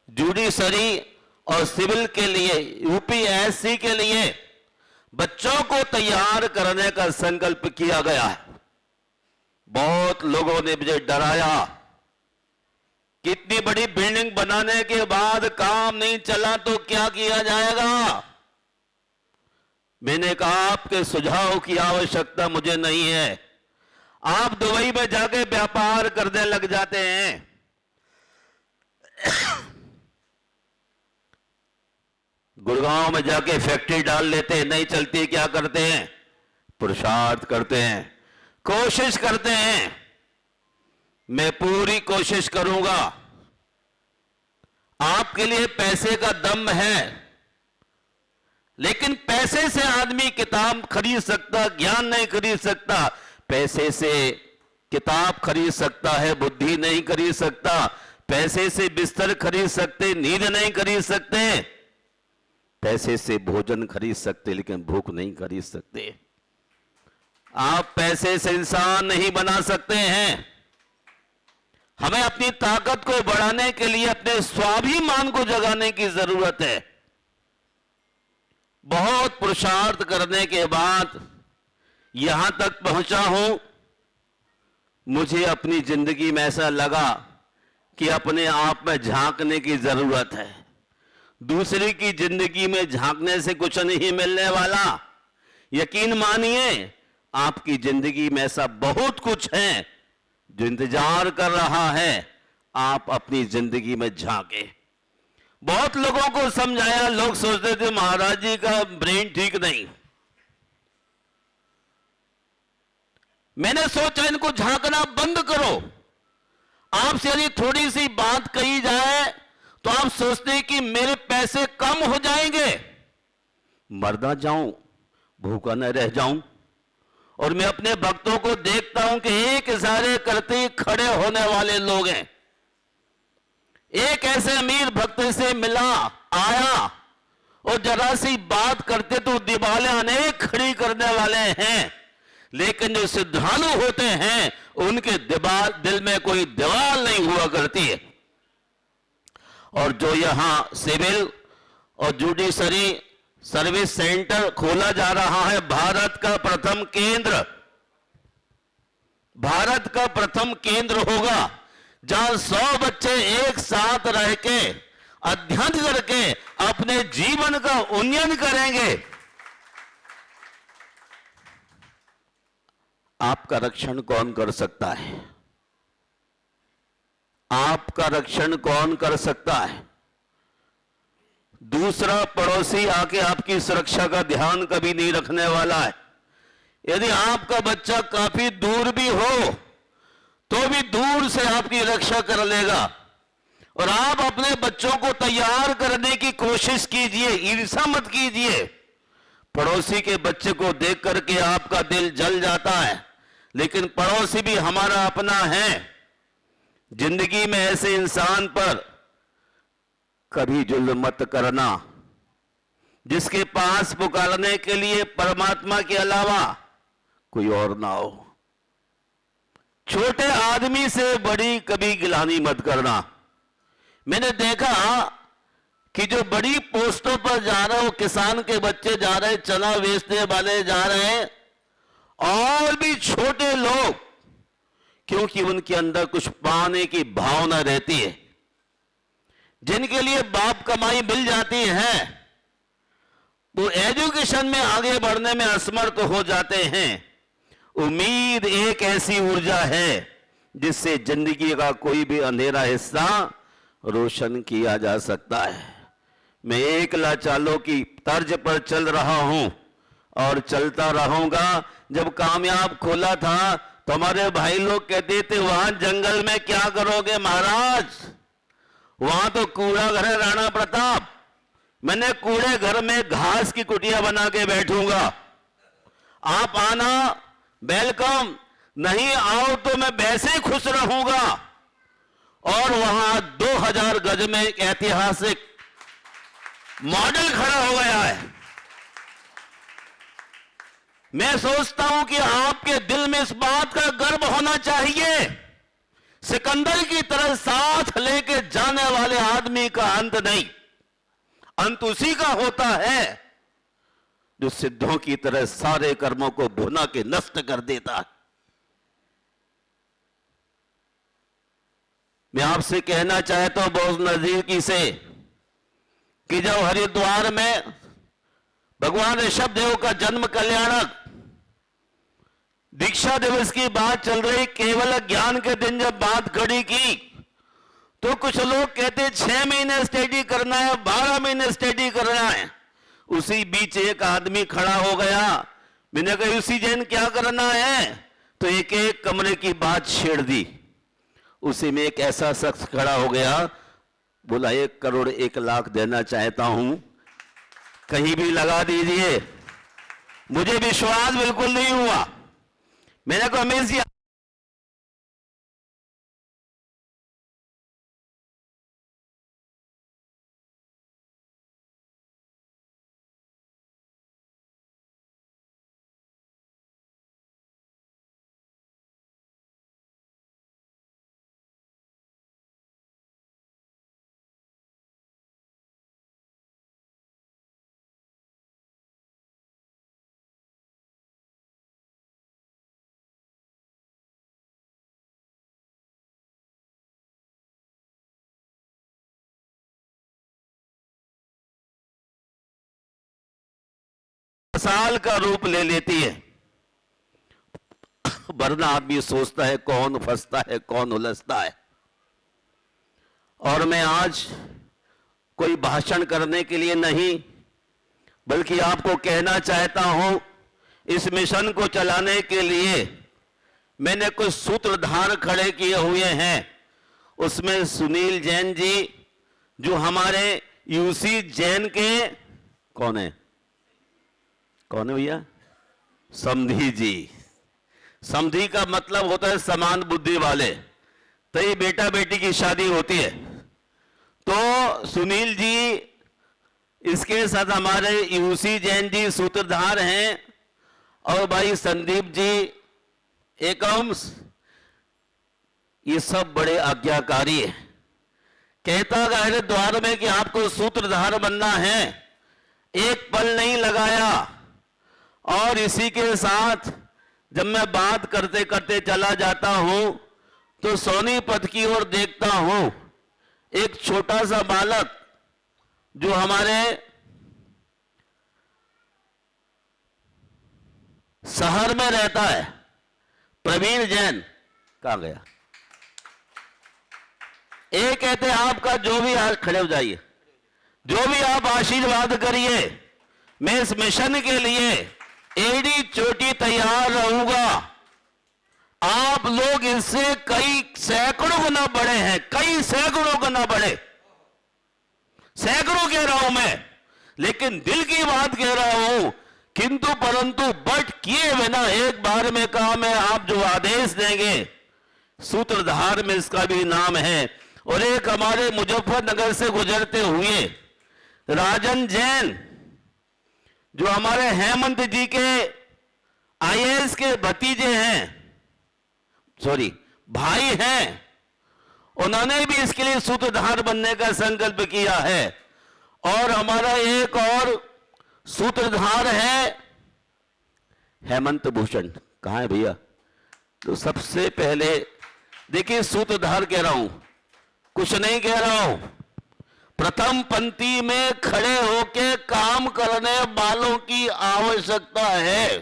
जुडिशरी और सिविल के लिए, यूपीएससी के लिए बच्चों को तैयार करने का संकल्प किया गया है। बहुत लोगों ने मुझे डराया, कितनी बड़ी बिल्डिंग बनाने के बाद काम नहीं चला तो क्या किया जाएगा? मैंने कहा आपके सुझाव की आवश्यकता मुझे नहीं है। आप दुबई में जाके व्यापार करने लग जाते हैं। गुड़गांव में जाके फैक्ट्री डाल लेते हैं, नहीं चलती क्या करते हैं? पुरुषार्थ करते हैं, कोशिश करते हैं। मैं पूरी कोशिश करूंगा। आपके लिए पैसे का दम है, लेकिन पैसे से आदमी किताब खरीद सकता, ज्ञान नहीं खरीद सकता। पैसे से किताब खरीद सकता है, बुद्धि नहीं खरीद सकता। पैसे से बिस्तर खरीद सकते, नींद नहीं खरीद सकते। पैसे से भोजन खरीद सकते, लेकिन भूख नहीं खरीद सकते। आप पैसे से इंसान नहीं बना सकते हैं। हमें अपनी ताकत को बढ़ाने के लिए अपने स्वाभिमान को जगाने की जरूरत है। बहुत पुरुषार्थ करने के बाद यहां तक पहुंचा हूं। मुझे अपनी जिंदगी में ऐसा लगा कि अपने आप में झांकने की जरूरत है। दूसरे की जिंदगी में झांकने से कुछ नहीं मिलने वाला। यकीन मानिए, आपकी जिंदगी में ऐसा बहुत कुछ है जो इंतजार कर रहा है आप अपनी जिंदगी में झांके। बहुत लोगों को समझाया, लोग सोचते थे महाराज जी का ब्रेन ठीक नहीं। मैंने सोचा इनको झांकना बंद करो। आपसे यदि थोड़ी सी बात कही जाए तो आप सोचते हैं कि मेरे पैसे कम हो जाएंगे, मर ना जाऊं, भूखा न रह जाऊं। और मैं अपने भक्तों को देखता हूं कि एक इशारे करते ही खड़े होने वाले लोग हैं। एक ऐसे अमीर भक्त से मिला, आया और जरा सी बात करते तो दीवारें अनेक खड़ी करने वाले हैं, लेकिन जो श्रद्धालु होते हैं उनके दिल में कोई दीवार नहीं हुआ करती है। और जो यहां सिविल और जुडिशरी सर्विस सेंटर खोला जा रहा है, भारत का प्रथम केंद्र होगा जहां 100 बच्चे एक साथ रह के अध्ययन करके अपने जीवन का उन्नयन करेंगे। आपका रक्षण कौन कर सकता है? आपका रक्षण कौन कर सकता है? दूसरा पड़ोसी आके आपकी सुरक्षा का ध्यान कभी नहीं रखने वाला है। यदि आपका बच्चा काफी दूर भी हो तो भी दूर से आपकी रक्षा कर लेगा। और आप अपने बच्चों को तैयार करने की कोशिश कीजिए, ईर्ष्या मत कीजिए। पड़ोसी के बच्चे को देख करके आपका दिल जल जाता है, लेकिन पड़ोसी भी हमारा अपना है। जिंदगी में ऐसे इंसान पर कभी जुल्म मत करना जिसके पास पुकारने के लिए परमात्मा के अलावा कोई और ना हो। छोटे आदमी से बड़ी कभी गिलानी मत करना। मैंने देखा कि जो बड़ी पोस्टों पर जा रहे हो, किसान के बच्चे जा रहे हैं, चना बेचने वाले जा रहे हैं, और भी छोटे लोग, क्योंकि उनके अंदर कुछ पाने की भावना रहती है। जिनके लिए बाप कमाई मिल जाती है वो एजुकेशन में आगे बढ़ने में असमर्थ हो जाते हैं। उम्मीद एक ऐसी ऊर्जा है जिससे जिंदगी का कोई भी अंधेरा हिस्सा रोशन किया जा सकता है। मैं एक लाचारों की तर्ज पर चल रहा हूं और चलता रहूंगा। जब कामयाब खोला था तो हमारे भाई लोग कहते थे वहां जंगल में क्या करोगे महाराज, वहां तो कूड़ा घर है राणा प्रताप। मैंने कूड़े घर में घास की कुटिया बना के बैठूंगा, आप आना वेलकम, नहीं आओ तो मैं वैसे ही खुश रहूंगा। और वहां 2000 गज में एक ऐतिहासिक मॉडल खड़ा हो गया है। मैं सोचता हूं कि आपके दिल में इस बात का गर्व होना चाहिए, सिकंदर की तरह साथ लेके जाने वाले आदमी का अंत नहीं, अंत उसी का होता है जो सिद्धों की तरह सारे कर्मों को भुना के नष्ट कर देता है। मैं आपसे कहना चाहता हूं बहुत नजदीकी से कि जब हरिद्वार में भगवान ऋषभदेव का जन्म कल्याणक दीक्षा दिवस की बात चल रही, केवल ज्ञान के दिन जब बात खड़ी की तो कुछ लोग कहते 6 महीने स्टडी करना है, 12 महीने स्टडी करना है। उसी बीच एक आदमी खड़ा हो गया, मैंने कहा उसी जैन क्या करना है, तो एक एक कमरे की बात छेड़ दी। उसी में एक ऐसा शख्स खड़ा हो गया, बोला 1 करोड़ 1 लाख देना चाहता हूं, कहीं भी लगा दीजिए। मुझे विश्वास बिल्कुल नहीं हुआ। मैंने कहा अमीर जी साल का रूप ले लेती है, वरना आदमी सोचता है कौन फंसता है कौन उलझता है। और मैं आज कोई भाषण करने के लिए नहीं, बल्कि आपको कहना चाहता हूं, इस मिशन को चलाने के लिए मैंने कुछ सूत्रधार खड़े किए हुए हैं। उसमें सुनील जैन जी, जो हमारे यूसी जैन के कौन है भैया? समधी जी। समधी का मतलब होता है समान बुद्धि वाले, तो ये बेटा बेटी की शादी होती है। तो सुनील जी, इसके साथ हमारे यूसी जैन जी सूत्रधार हैं, और भाई संदीप जी एकम्स, ये सब बड़े आज्ञाकारी है। कहता गए द्वार में कि आपको सूत्रधार बनना है, एक पल नहीं लगाया। और इसी के साथ जब मैं बात करते करते चला जाता हूं तो सोनीपत की ओर देखता हूं, एक छोटा सा बालक जो हमारे शहर में रहता है, प्रवीण जैन, कहां गया? ये कहते हैं आपका जो भी, आज खड़े हो जाइए, जो भी आप आशीर्वाद करिए, मैं इस मिशन के लिए एड़ी चोटी तैयार रहूंगा। आप लोग इससे कई सैकड़ों गुना बड़े हैं, कई सैकड़ों गुना बड़े, सैकड़ों कह रहा हूं मैं, लेकिन दिल की बात कह रहा हूं। किंतु परंतु बट किए बिना एक बार में कहा, मैं आप जो आदेश देंगे, सूत्रधार में इसका भी नाम है। और एक हमारे मुजफ्फरनगर से गुजरते हुए राजन जैन, जो हमारे हेमंत जी के आईएएस के भतीजे हैं, सॉरी भाई हैं, उन्होंने भी इसके लिए सूत्रधार बनने का संकल्प किया है। और हमारा एक और सूत्रधार है हेमंत भूषण, कहां है भैया? तो सबसे पहले देखिए, सूत्रधार कह रहा हूं, कुछ नहीं कह रहा हूं, प्रथम पंक्ति में खड़े होकर काम करने वालों की आवश्यकता है।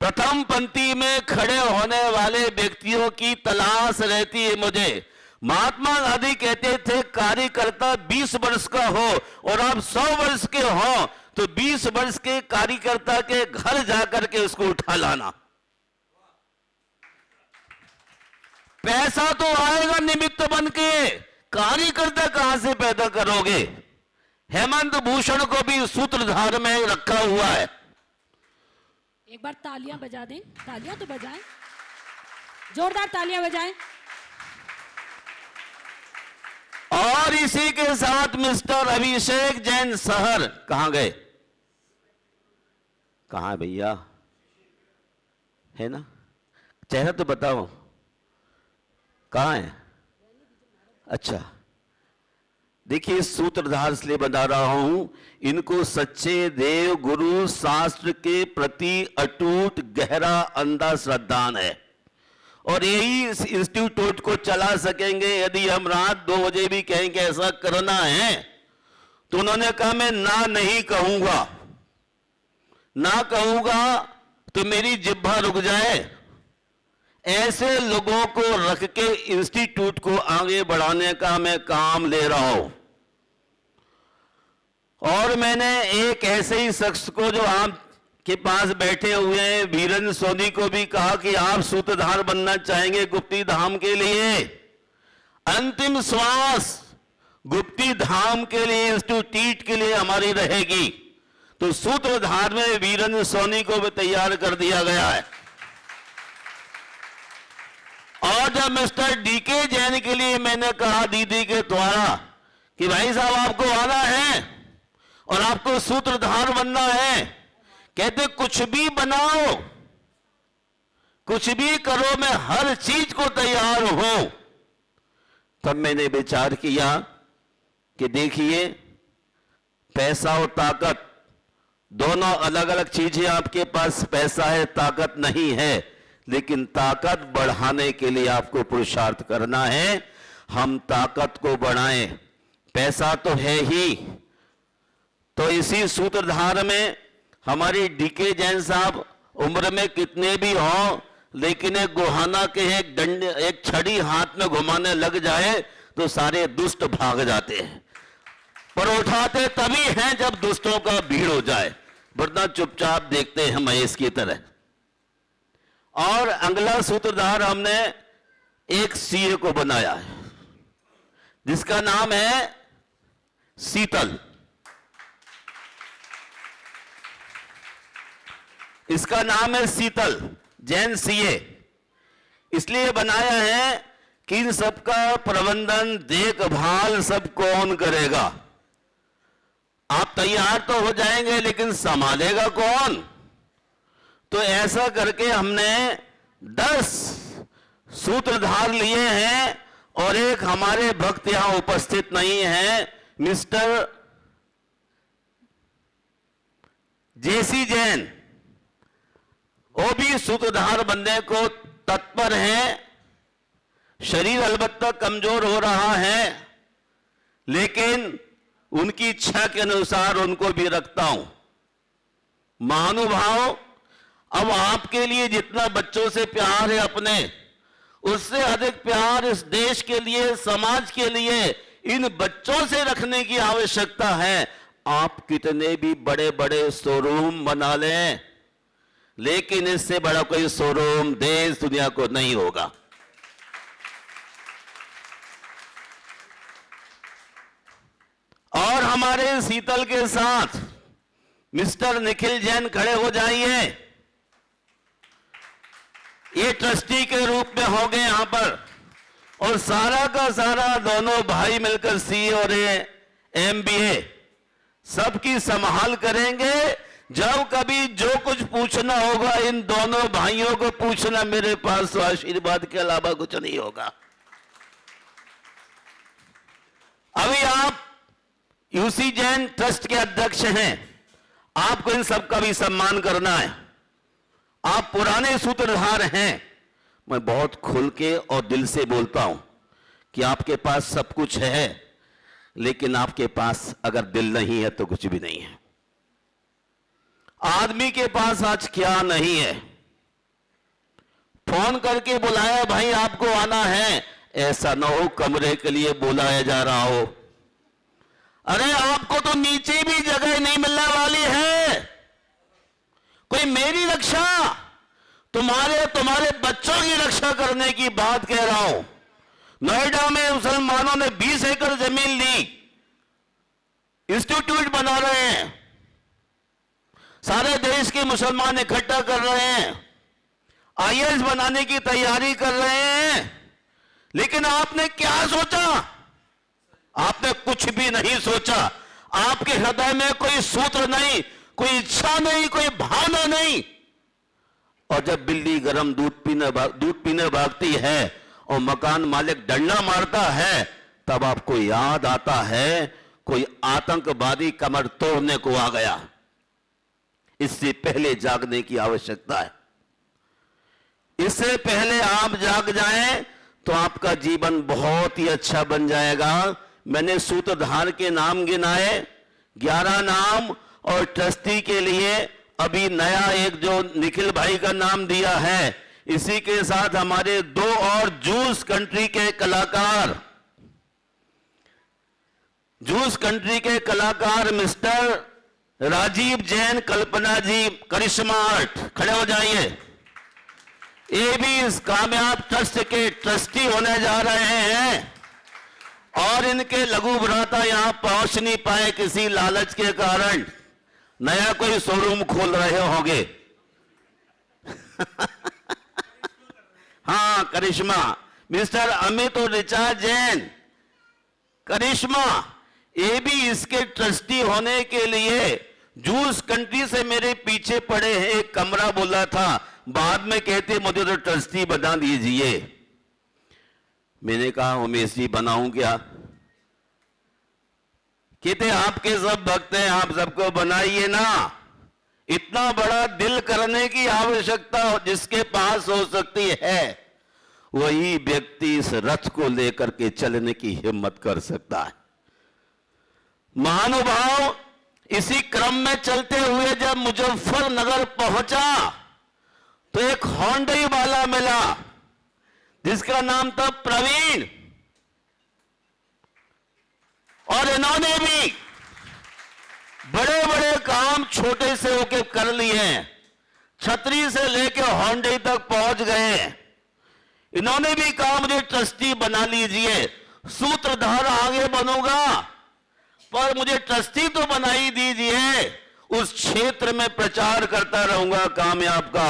प्रथम पंक्ति में खड़े होने वाले व्यक्तियों की तलाश रहती है मुझे। महात्मा गांधी कहते थे, कार्यकर्ता 20 वर्ष का हो और आप 100 वर्ष के हो तो 20 वर्ष के कार्यकर्ता के घर जाकर के उसको उठा लाना। पैसा तो आएगा निमित्त बन के, कार्यकर्ता कहां से पैदा करोगे? हेमंत भूषण को भी सूत्रधार में रखा हुआ है। एक बार तालियां बजा दें, तालियां तो बजाएं, जोरदार तालियां बजाएं। और इसी के साथ मिस्टर अभिषेक जैन शहर, कहां गए? कहां है भैया? है ना, चेहरा तो बताओ, कहां है? अच्छा, देखिए, सूत्रधार इसलिए बता रहा हूं, इनको सच्चे देव गुरु शास्त्र के प्रति अटूट गहरा अंधा श्रद्धान है। और यही इस इंस्टीट्यूट को चला सकेंगे यदि हम रात 2 बजे भी कहेंगे ऐसा करना है। तो उन्होंने कहा, मैं ना नहीं कहूंगा, ना कहूंगा तो मेरी जिह्वा रुक जाए। ऐसे लोगों को रख के इंस्टीट्यूट को आगे बढ़ाने का मैं काम ले रहा हूं। और मैंने एक ऐसे ही शख्स को, जो आप के पास बैठे हुए हैं, वीरेंद्र सोनी को भी कहा कि आप सूत्रधार बनना चाहेंगे गुप्ती धाम के लिए। अंतिम श्वास गुप्ती धाम के लिए, इंस्टीट्यूट के लिए हमारी रहेगी। तो सूत्रधार में वीरेंद्र सोनी को भी तैयार कर दिया गया है। और जब मिस्टर डीके जैन के लिए मैंने कहा दीदी के द्वारा कि भाई साहब आपको आना है और आपको सूत्रधार बनना है, कहते कुछ भी बनाओ, कुछ भी करो, मैं हर चीज को तैयार हूं। तब मैंने विचार किया कि देखिए, पैसा और ताकत दोनों अलग अलग चीजें। आपके पास पैसा है, ताकत नहीं है, लेकिन ताकत बढ़ाने के लिए आपको पुरुषार्थ करना है। हम ताकत को बढ़ाएं, पैसा तो है ही। तो इसी सूत्रधार में हमारी डीके जैन साहब उम्र में कितने भी हों, लेकिन एक गोहाना के एक डंडे, एक छड़ी हाथ में घुमाने लग जाए तो सारे दुष्ट भाग जाते हैं। पर उठाते तभी हैं जब दुष्टों का भीड़ हो जाए, वरना चुपचाप देखते हैं महेश की तरह। और अगला सूत्रधार हमने एक सीए को बनाया है जिसका नाम है शीतल। इसका नाम है शीतल, जैन सीए। इसलिए बनाया है कि इन सबका प्रबंधन देखभाल सब कौन करेगा। आप तैयार तो हो जाएंगे लेकिन संभालेगा कौन। तो ऐसा करके हमने 10 सूत्रधार लिए हैं और एक हमारे भक्त यहां उपस्थित नहीं है, मिस्टर जेसी जैन। वो भी सूत्रधार बनने को तत्पर हैं। शरीर अलबत्ता कमजोर हो रहा है लेकिन उनकी इच्छा के अनुसार उनको भी रखता हूं। महानुभाव, अब आपके लिए जितना बच्चों से प्यार है अपने, उससे अधिक प्यार इस देश के लिए, समाज के लिए, इन बच्चों से रखने की आवश्यकता है। आप कितने भी बड़े बड़े शोरूम बना लें, लेकिन इससे बड़ा कोई शोरूम देश दुनिया को नहीं होगा। और हमारे शीतल के साथ मिस्टर निखिल जैन खड़े हो जाइए। ये ट्रस्टी के रूप में हो गए यहां पर, और सारा का सारा दोनों भाई मिलकर सीए और एमबीए सबकी संभाल करेंगे। जब कभी जो कुछ पूछना होगा इन दोनों भाइयों को पूछना, मेरे पास तो आशीर्वाद के अलावा कुछ नहीं होगा। अभी आप यूसी जैन ट्रस्ट के अध्यक्ष हैं, आपको इन सबका भी सम्मान करना है। आप पुराने सूत्रधार हैं। मैं बहुत खुल के और दिल से बोलता हूं कि आपके पास सब कुछ है, लेकिन आपके पास अगर दिल नहीं है तो कुछ भी नहीं है। आदमी के पास आज क्या नहीं है। फोन करके बुलाया, भाई आपको आना है, ऐसा ना हो कमरे के लिए बुलाया जा रहा हो। अरे आपको तो नीचे भी जगह नहीं मिलने वाली है। कोई मेरी रक्षा, तुम्हारे बच्चों की रक्षा करने की बात कह रहा हूं। नोएडा में मुसलमानों ने 20 एकड़ जमीन ली, इंस्टीट्यूट बना रहे हैं, सारे देश के मुसलमान इकट्ठा कर रहे हैं, आईएएस बनाने की तैयारी कर रहे हैं। लेकिन आपने क्या सोचा? आपने कुछ भी नहीं सोचा। आपके हृदय में कोई सूत्र नहीं, कोई इच्छा नहीं, कोई भावना नहीं। और जब बिल्ली गरम दूध पीने भागती है और मकान मालिक डंडा मारता है, तब आपको याद आता है कोई आतंकवादी कमर तोड़ने को आ गया। इससे पहले जागने की आवश्यकता है। इससे पहले आप जाग जाएं तो आपका जीवन बहुत ही अच्छा बन जाएगा। मैंने सूत्रधार के नाम गिनाए, 11 नाम, और ट्रस्टी के लिए अभी नया एक जो निखिल भाई का नाम दिया है। इसी के साथ हमारे 2 और जूस कंट्री के कलाकार मिस्टर राजीव जैन, कल्पना जी, करिश्मा आर्ट, खड़े हो जाइए। ये भी इस कामयाब ट्रस्ट के ट्रस्टी होने जा रहे हैं। और इनके लघु भ्राता यहां पहुंच नहीं पाए किसी लालच के कारण, नया कोई शोरूम खोल रहे होंगे। हाँ, करिश्मा, मिस्टर अमित और रिचा जैन, करिश्मा, ये भी इसके ट्रस्टी होने के लिए जूस कंट्री से मेरे पीछे पड़े हैं। एक कमरा बोला था, बाद में कहते मुझे तो ट्रस्टी बना दीजिए। मैंने कहा उमेश जी बनाऊं क्या? कहते आपके सब भक्त हैं, आप सबको बनाइए ना। इतना बड़ा दिल करने की आवश्यकता जिसके पास हो सकती है, वही व्यक्ति इस रथ को लेकर के चलने की हिम्मत कर सकता है। महानुभाव, इसी क्रम में चलते हुए जब मुजफ्फरनगर पहुंचा तो एक होंडई वाला मिला जिसका नाम था प्रवीण, और इन्होंने भी बड़े बड़े काम छोटे से होके कर लिए हैं। छतरी से लेके होंडई तक पहुंच गए हैं। इन्होंने भी कहा मुझे ट्रस्टी बना लीजिए, सूत्रधार आगे बनूंगा पर मुझे ट्रस्टी तो बना ही दीजिए, उस क्षेत्र में प्रचार करता रहूंगा कामयाब का।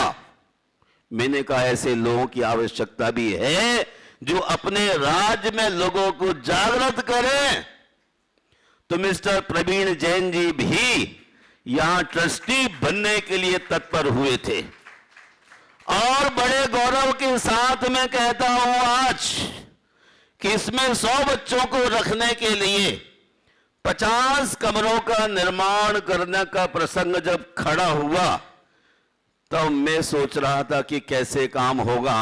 मैंने कहा ऐसे लोगों की आवश्यकता भी है जो अपने राज्य में लोगों को जागृत करें। तो मिस्टर प्रवीण जैन जी भी यहां ट्रस्टी बनने के लिए तत्पर हुए थे। और बड़े गौरव के साथ मैं कहता हूं आज कि इसमें 100 बच्चों को रखने के लिए 50 कमरों का निर्माण करने का प्रसंग जब खड़ा हुआ तब मैं सोच रहा था कि कैसे काम होगा,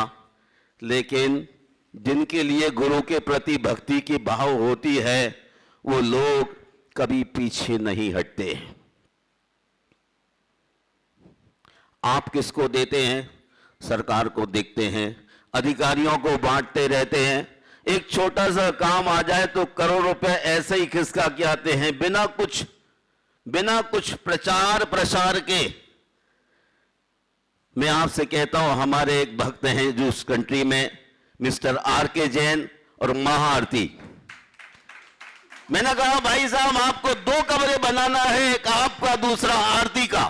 लेकिन जिनके लिए गुरु के प्रति भक्ति की भाव होती है वो लोग कभी पीछे नहीं हटते। आप किसको देते हैं? सरकार को देखते हैं, अधिकारियों को बांटते रहते हैं। एक छोटा सा काम आ जाए तो करोड़ रुपए ऐसे ही खिसका के आते हैं बिना कुछ प्रचार प्रसार के। मैं आपसे कहता हूं हमारे एक भक्त हैं जो उस कंट्री में मिस्टर आर.के. जैन और महाआरती। मैंने कहा भाई साहब आपको 2 कमरे बनाना है, एक आपका दूसरा आरती का,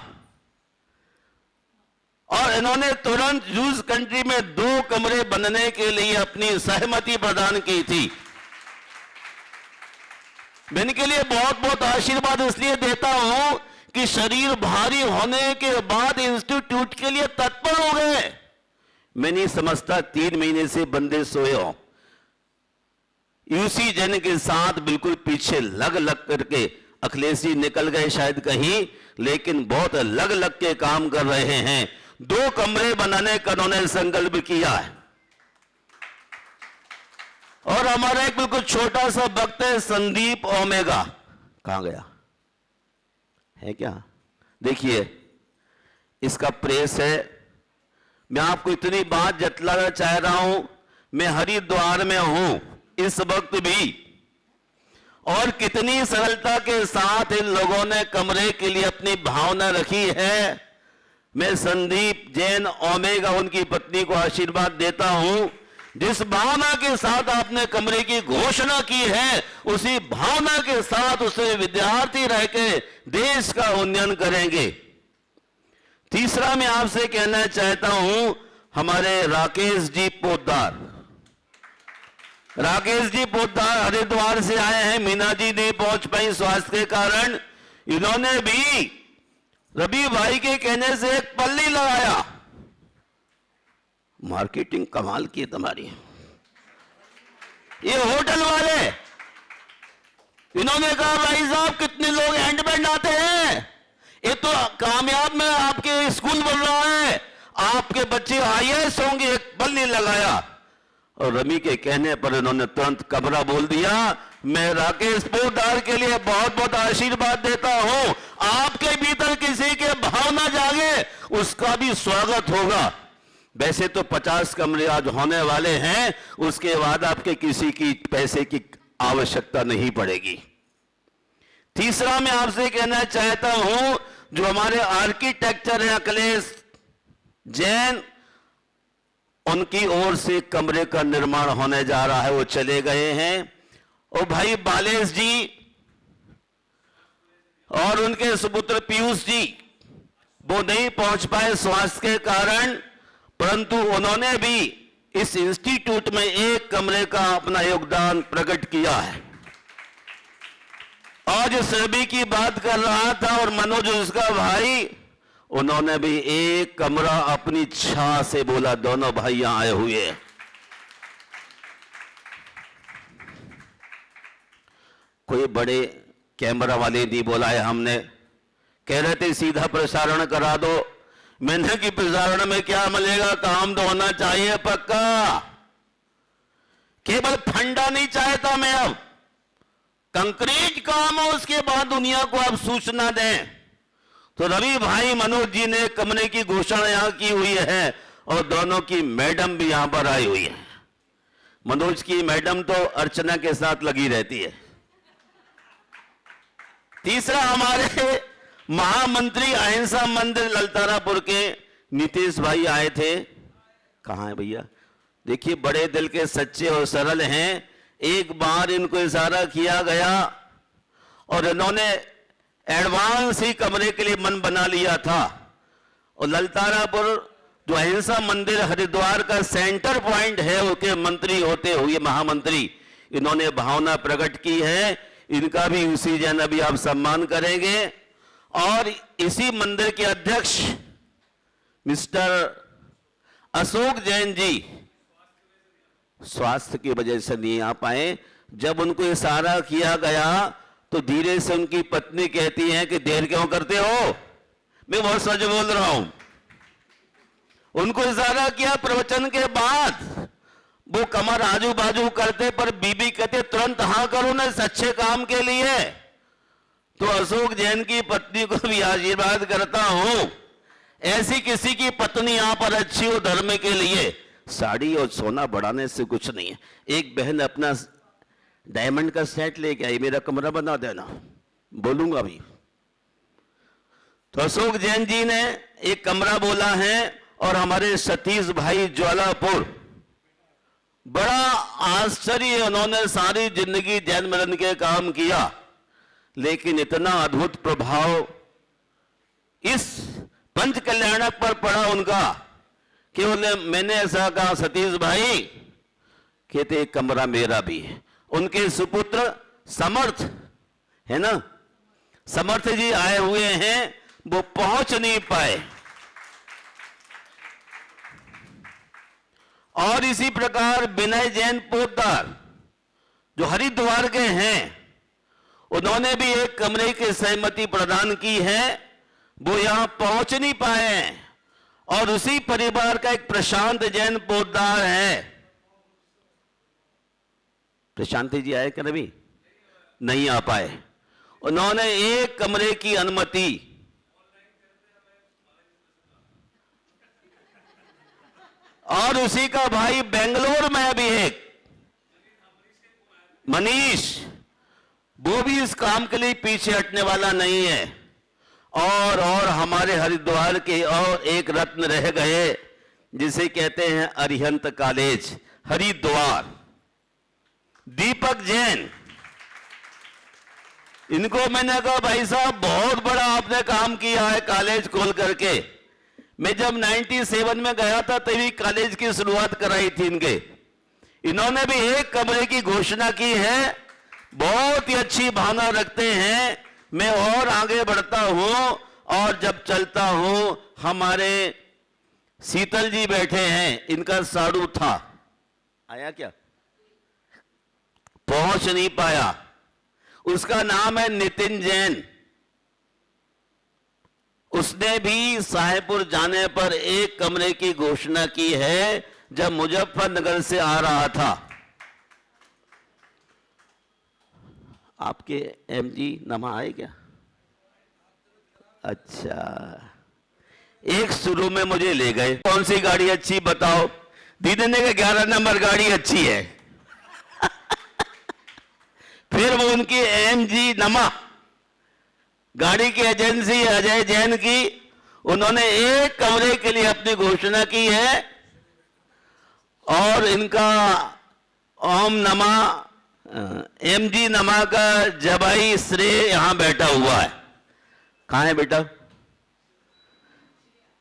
और इन्होंने तुरंत उस कंट्री में 2 कमरे बनने के लिए अपनी सहमति प्रदान की थी। मैं इनके लिए बहुत बहुत आशीर्वाद इसलिए देता हूं कि शरीर भारी होने के बाद इंस्टीट्यूट के लिए तत्पर हो गए। मैं नहीं समझता 3 महीने से बंदे सोए हो। यूसी जैन के साथ बिल्कुल पीछे लग करके अखिलेश जी निकल गए शायद कहीं, लेकिन बहुत लग के काम कर रहे हैं। 2 कमरे बनाने का उन्होंने संकल्प किया है। और हमारा एक बिल्कुल छोटा सा भक्त है संदीप ओमेगा, कहां गया है क्या? देखिए इसका प्रेस है। मैं आपको इतनी बात जतलाना चाह रहा हूं, मैं हरिद्वार में हूं इस वक्त भी, और कितनी सरलता के साथ इन लोगों ने कमरे के लिए अपनी भावना रखी है। मैं संदीप जैन ओमेगा उनकी पत्नी को आशीर्वाद देता हूं। जिस भावना के साथ आपने कमरे की घोषणा की है उसी भावना के साथ उसमें विद्यार्थी रह के देश का उन्नयन करेंगे। तीसरा मैं आपसे कहना चाहता हूं हमारे राकेश जी पोद्दार हरिद्वार से आए हैं। मीना जी नहीं पहुंच पाई स्वास्थ्य के कारण। इन्होंने भी रवि भाई के कहने से एक पल्ली लगाया। मार्केटिंग कमाल की है तुम्हारी। ये होटल वाले इन्होंने कहा भाई साहब कितने लोग हैंडबैंड आते हैं, ये तो कामयाब में आपके स्कूल बन रहा है, आपके बच्चे आईएएस होंगे। एक पल्ली लगाया और रवि के कहने पर इन्होंने तुरंत कमरा बोल दिया। मैं राकेश पोद्दार के लिए बहुत बहुत आशीर्वाद देता हूं। आपके भीतर किसी के भावना जागे उसका भी स्वागत होगा। वैसे तो 50 कमरे आज होने वाले हैं, उसके बाद आपके किसी की पैसे की आवश्यकता नहीं पड़ेगी। तीसरा मैं आपसे कहना चाहता हूं जो हमारे आर्किटेक्चर हैं अखिलेश जैन, उनकी ओर से कमरे का निर्माण होने जा रहा है, वो चले गए हैं। और भाई बालेश जी और उनके सुपुत्र पीयूष जी वो नहीं पहुंच पाए स्वास्थ्य के कारण, परंतु उन्होंने भी इस इंस्टीट्यूट में 1 कमरे का अपना योगदान प्रकट किया है। आज सभी की बात कर रहा था और मनोज उसका भाई, उन्होंने भी 1 कमरा अपनी इच्छा से बोला। दोनों भाई यहां आए हुए हैं। कोई बड़े कैमरा वाले नहीं बुलाए हमने, कह रहे थे सीधा प्रसारण करा दो। मैंने कि प्रसारण में क्या मिलेगा, काम तो होना चाहिए पक्का। केवल फंडा नहीं चाहता मैं, अब कंक्रीट काम हो, उसके बाद दुनिया को आप सूचना दें। तो रवि भाई मनोज जी ने कमरे की घोषणा यहां की हुई है। और दोनों की मैडम भी यहां पर आई हुई है। मनोज की मैडम तो अर्चना के साथ लगी रहती है। तीसरा, हमारे महामंत्री अहिंसा मंदिर ललतारापुर के नीतीश भाई आए थे। कहां है भैया? देखिए, बड़े दिल के सच्चे और सरल हैं। एक बार इनको इशारा किया गया और इन्होंने एडवांस ही कमरे के लिए मन बना लिया था। और ललतारापुर जो अहिंसा मंदिर हरिद्वार का सेंटर पॉइंट है, उसके मंत्री होते हुए महामंत्री इन्होंने भावना प्रकट की है। इनका भी उसी जैन अभी आप सम्मान करेंगे। और इसी मंदिर के अध्यक्ष मिस्टर अशोक जैन जी स्वास्थ्य की वजह से नहीं आ पाए। जब उनको इशारा किया गया तो धीरे से उनकी पत्नी कहती है कि देर क्यों करते हो? मैं बहुत सच बोल रहा हूं। उनको इशारा किया प्रवचन के बाद, वो कमर आजू बाजू करते, पर बीबी कहते तुरंत हाँ करो ना इस अच्छे काम के लिए। तो अशोक जैन की पत्नी को भी आशीर्वाद करता हूं, ऐसी किसी की पत्नी यहां पर अच्छी हो धर्म के लिए। साड़ी और सोना बढ़ाने से कुछ नहीं है। एक बहन अपना डायमंड का सेट लेके आई, मेरा कमरा बना देना, बोलूंगा भी। तो अशोक जैन जी ने एक कमरा बोला है। और हमारे सतीश भाई ज्वालापुर, बड़ा आश्चर्य, उन्होंने सारी जिंदगी जैन मिलन के काम किया, लेकिन इतना अद्भुत प्रभाव इस पंच कल्याणक पर पड़ा उनका कि मैंने ऐसा कहा, सतीश भाई कहते एक कमरा मेरा भी है। उनके सुपुत्र समर्थ है ना, समर्थ जी आए हुए हैं, वो पहुंच नहीं पाए। और इसी प्रकार विनय जैन पोद्दार जो हरिद्वार के हैं, उन्होंने भी एक कमरे की सहमति प्रदान की है, वो यहां पहुंच नहीं पाए हैं। और उसी परिवार का एक प्रशांत जैन पोद्दार है। प्रशांत जी आए क्या? अभी नहीं आ पाए। उन्होंने एक कमरे की अनुमति और उसी का भाई बेंगलोर में भी है मनीष, वो भी इस काम के लिए पीछे हटने वाला नहीं है। और हमारे हरिद्वार के और एक रत्न रह गए, जिसे कहते हैं अरिहंत कॉलेज हरिद्वार, दीपक जैन। इनको मैंने कहा भाई साहब बहुत बड़ा आपने काम किया है कॉलेज खोल करके। मैं जब 97 में गया था तभी कॉलेज की शुरुआत कराई थी इनके। इन्होंने भी एक कमरे की घोषणा की है, बहुत ही अच्छी भावना रखते हैं। मैं और आगे बढ़ता हूं और जब चलता हूं, हमारे शीतल जी बैठे हैं, इनका साड़ू था, आया क्या? पहुंच नहीं पाया। उसका नाम है नितिन जैन। उसने भी साहेबपुर जाने पर एक कमरे की घोषणा की है जब मुजफ्फरनगर से आ रहा था। आपके एमजी नमा आए क्या? अच्छा, एक शुरू में मुझे ले गए, कौन सी गाड़ी अच्छी बताओ? दीदी ने कहा 11 नंबर गाड़ी अच्छी है। फिर वो उनकी एमजी नमा गाड़ी की एजेंसी अजय जैन की, उन्होंने एक कमरे के लिए अपनी घोषणा की है। और इनका ओम नमा एमजी नमा का जबाई श्रेय यहां बैठा हुआ है। कहां है बेटा?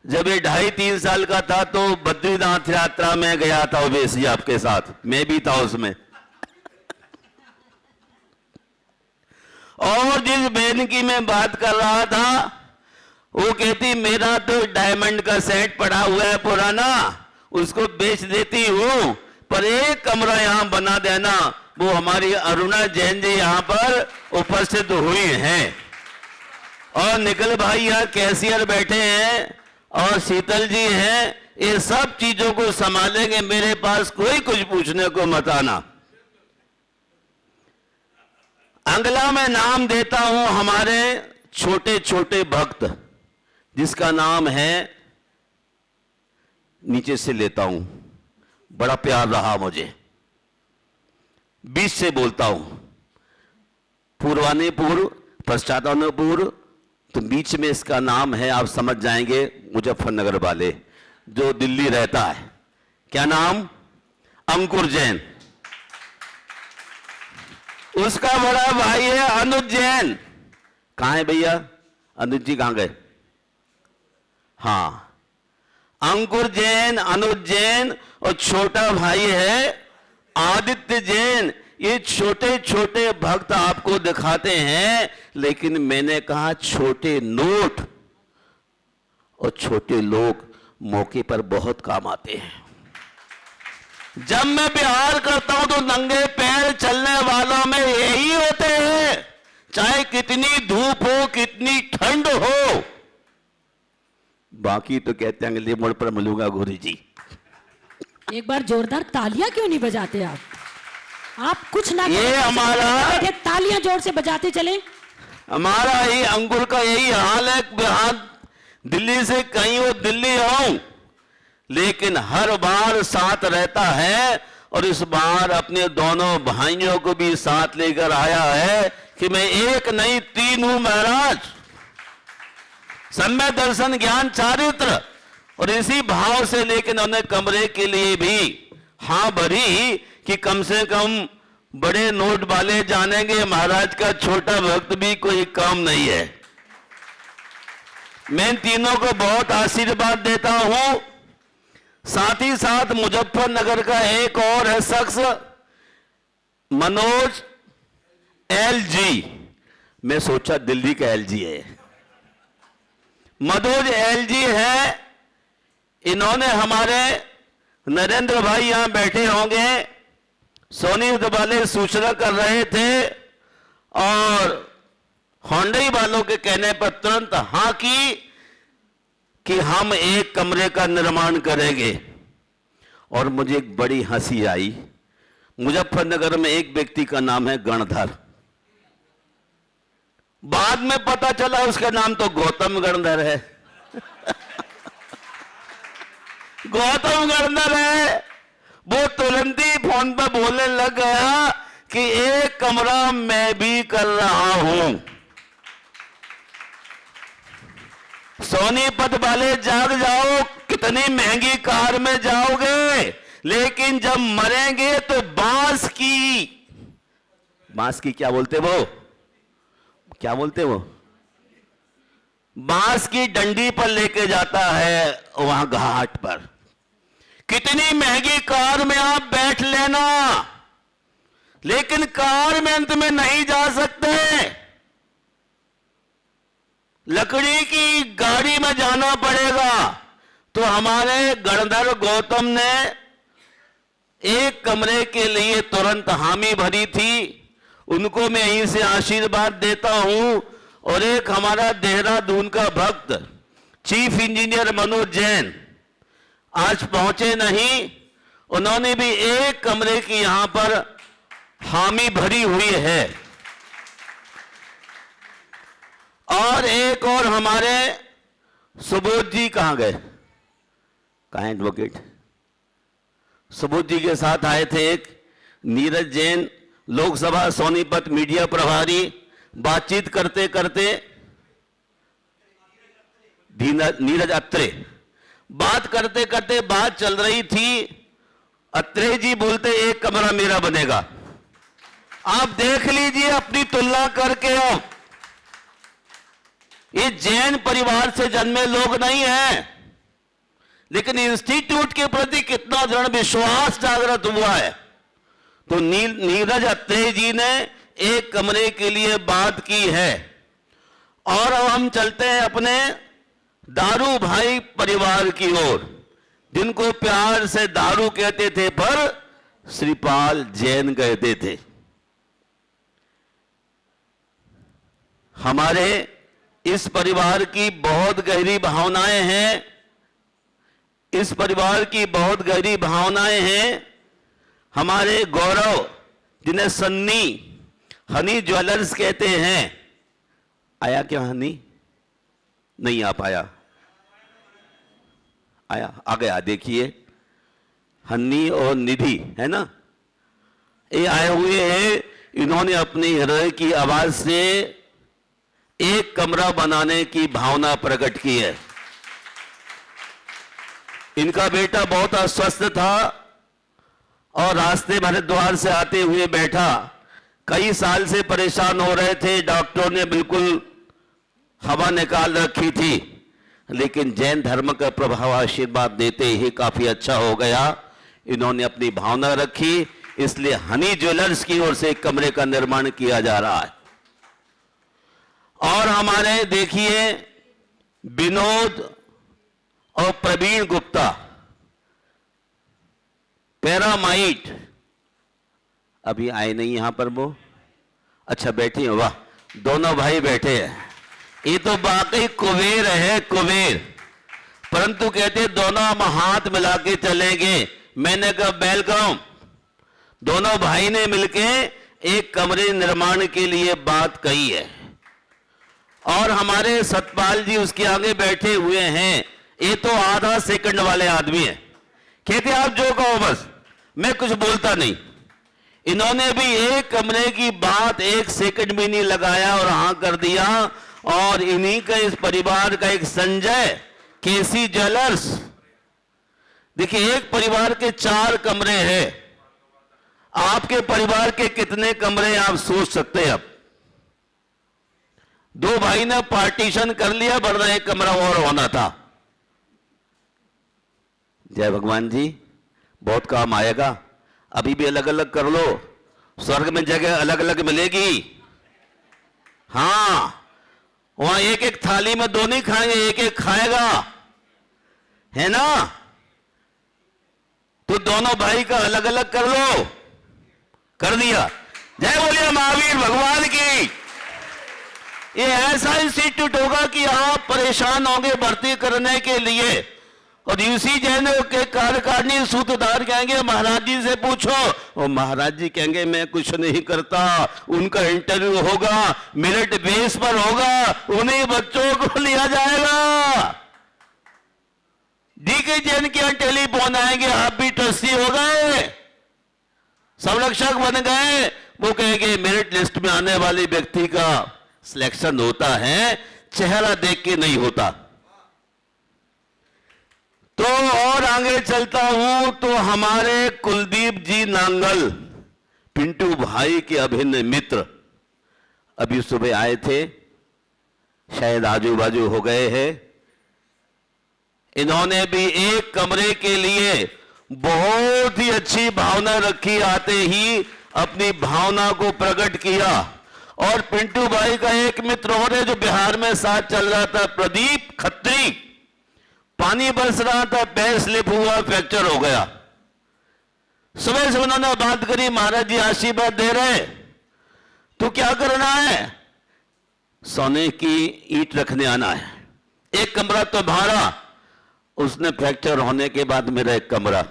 जब ये 2.5-3 साल का था तो बद्रीनाथ यात्रा में गया था ओवैसी आपके साथ, मैं भी था उसमें। और जिस बहन की मैं बात कर रहा था, वो कहती मेरा तो डायमंड का सेट पड़ा हुआ है पुराना, उसको बेच देती हूं, पर एक कमरा यहां बना देना। वो हमारी अरुणा जैन जी यहां पर उपस्थित हुई हैं। और निखिल भाई यहां कैशियर बैठे हैं और शीतल जी हैं। ये सब चीजों को संभालेंगे, मेरे पास कोई कुछ पूछने को मत आना। अगला मैं नाम देता हूं हमारे छोटे छोटे भक्त, जिसका नाम है नीचे से लेता हूं, बड़ा प्यार रहा मुझे। बीच से बोलता हूं, पूर्वाने पूर्व पश्चाताने पूर्व, तो बीच में इसका नाम है, आप समझ जाएंगे, मुजफ्फरनगर वाले जो दिल्ली रहता है। क्या नाम? अंकुर जैन। उसका बड़ा भाई है अनुज जैन। कहां है भैया? अनुज जी कहां गए? हाँ, अंकुर जैन, अनुज जैन, और छोटा भाई है आदित्य जैन। ये छोटे छोटे भक्त आपको दिखाते हैं, लेकिन मैंने कहा छोटे नोट और छोटे लोग मौके पर बहुत काम आते हैं। जब मैं बिहार करता हूं तो नंगे पैर चलने वालों में यही होते हैं, चाहे कितनी धूप हो, कितनी ठंड हो। बाकी तो कहते हैं अगले मोड़ पर मिलूंगा गुरु जी। एक बार जोरदार तालियां क्यों नहीं बजाते आप? आप कुछ ना ये हमारा तालियां जोर से बजाते चले। हमारा ही अंकुर का यही हाल है। बिहार दिल्ली से कहीं वो दिल्ली आऊं, लेकिन हर बार साथ रहता है, और इस बार अपने दोनों भाइयों को भी साथ लेकर आया है कि मैं एक नहीं 3 हूं महाराज। सम्य दर्शन ज्ञान चारित्र, और इसी भाव से लेकिन उन्हें कमरे के लिए भी हां भरी कि कम से कम बड़े नोट वाले जानेंगे महाराज का छोटा भक्त भी कोई काम नहीं है। मैं तीनों को बहुत आशीर्वाद देता हूं। साथ ही साथ मुजफ्फरनगर का एक और है शख्स, मनोज एलजी। मैं सोचा दिल्ली का एलजी है, मनोज एलजी है। इन्होंने हमारे नरेंद्र भाई यहां बैठे होंगे, सोनी वाले सूचना कर रहे थे, और होंडई वालों के कहने पर तुरंत हां की कि हम एक कमरे का निर्माण करेंगे। और मुझे एक बड़ी हंसी आई। मुजफ्फरनगर में एक व्यक्ति का नाम है गणधर। बाद में पता चला उसका नाम तो गौतम गणधर है। गौतम गणधर है। वो तुरंत ही फोन पर बोलने लग गया कि एक कमरा मैं भी कर रहा हूं। सोनीपत वाले जाग जाओ, कितनी महंगी कार में जाओगे, लेकिन जब मरेंगे तो बांस की क्या बोलते वो, क्या बोलते वो, बांस की डंडी पर लेके जाता है वहां घाट पर। कितनी महंगी कार में आप बैठ लेना, लेकिन कार में अंत में नहीं जा सकते। लकड़ी की गाड़ी में जाना पड़ेगा। तो हमारे गणधर गौतम ने एक कमरे के लिए तुरंत हामी भरी थी। उनको मैं यहीं से आशीर्वाद देता हूं। और एक हमारा देहरादून का भक्त चीफ इंजीनियर मनोज जैन आज पहुंचे नहीं, उन्होंने भी एक कमरे की यहां पर हामी भरी हुई है। और एक और हमारे सुबोध जी कहां गए? कहां एडवोकेट सुबोध जी के साथ आए थे एक नीरज जैन, लोकसभा सोनीपत मीडिया प्रभारी। बातचीत करते करते नीरज अत्रे, बात करते करते बात चल रही थी। अत्रे जी बोलते एक कमरा मेरा बनेगा। आप देख लीजिए अपनी तुलना करके। अब ये जैन परिवार से जन्मे लोग नहीं हैं, लेकिन इंस्टीट्यूट के प्रति कितना दृढ़ विश्वास जागृत हुआ है। तो नीरज अत्रे जी ने एक कमरे के लिए बात की है। और अब हम चलते हैं अपने दारू भाई परिवार की ओर, जिनको प्यार से दारू कहते थे पर श्रीपाल जैन कहते थे। हमारे इस परिवार की बहुत गहरी भावनाएं हैं। इस परिवार की बहुत गहरी भावनाएं हैं। हमारे गौरव, जिन्हें सन्नी हनी ज्वेलर्स कहते हैं, आया क्या हनी? नहीं आ पाया। आया आ गया, देखिए हन्नी और निधि है ना, ये आए हुए हैं। इन्होंने अपनी हृदय की आवाज से एक कमरा बनाने की भावना प्रकट की है। इनका बेटा बहुत अस्वस्थ था और रास्ते हरिद्वार से आते हुए बैठा, कई साल से परेशान हो रहे थे। डॉक्टरों ने बिल्कुल हवा निकाल रखी थी, लेकिन जैन धर्म का प्रभाव आशीर्वाद देते ही काफी अच्छा हो गया। इन्होंने अपनी भावना रखी, इसलिए हनी ज्वेलर्स की ओर से एक कमरे का निर्माण किया जा रहा है। और हमारे देखिए विनोद और प्रवीण गुप्ता, पैरामाइट, अभी आए नहीं यहां पर वो, अच्छा बैठी हैं, वाह दोनों भाई बैठे हैं। ये तो वाकई कुबेर है, कुबेर। परंतु कहते दोनों हम हाथ मिला के चलेंगे। मैंने कहा वेलकम। दोनों भाई ने मिलके एक कमरे निर्माण के लिए बात कही है। और हमारे सतपाल जी उसके आगे बैठे हुए हैं। ये तो आधा सेकंड वाले आदमी है, कहते आप जो कहो बस, मैं कुछ बोलता नहीं। इन्होंने भी एक कमरे की बात एक सेकंड भी नहीं लगाया और हाँ कर दिया। और इन्हीं का इस परिवार का एक संजय केसी ज्वेलर्स, देखिए एक परिवार के 4 कमरे हैं। आपके परिवार के कितने कमरे आप सोच सकते हैं। अब 2 भाई ने पार्टीशन कर लिया, वरना एक कमरा और होना था। जय भगवान जी, बहुत काम आएगा। अभी भी अलग अलग कर लो, स्वर्ग में जगह अलग अलग मिलेगी। हाँ, वहां एक एक थाली में 2 नहीं खाएंगे, एक एक खाएगा, है ना। तो दोनों भाई का अलग अलग कर लो, कर दिया। जय बोलिए महावीर भगवान की। ये ऐसा इंस्टीट्यूट होगा कि आप परेशान होंगे भर्ती करने के लिए। और यूसी जैन के कार्यकारिणी सूत्रधार कहेंगे महाराज जी से पूछो, और महाराज जी कहेंगे मैं कुछ नहीं करता। उनका इंटरव्यू होगा, मेरिट बेस पर होगा, उन्हीं बच्चों को लिया जाएगा। डीके जैन के यहाँ टेलीफोन आएंगे, आप भी ट्रस्टी हो गए, संरक्षक बन गए। वो कहेंगे मेरिट लिस्ट में आने वाले व्यक्ति का सिलेक्शन होता है, चेहरा देख के नहीं होता। तो और आगे चलता हूं तो हमारे कुलदीप जी नांगल, पिंटू भाई के अभिन्न मित्र, अभी सुबह आए थे, शायद आजू बाजू हो गए हैं। इन्होंने भी एक कमरे के लिए बहुत ही अच्छी भावना रखी, आते ही अपनी भावना को प्रकट किया। और पिंटू भाई का एक मित्र और है जो बिहार में साथ चल रहा था, प्रदीप खत्री, पानी बरस रहा था, पैर स्लिप हुआ, फ्रैक्चर हो गया। सुबह से उन्होंने बात करी, महाराज जी आशीर्वाद दे रहे, तो क्या करना है, सोने की ईंट रखने आना है। एक कमरा तो भाड़ा, उसने फ्रैक्चर होने के बाद मेरा एक कमरा।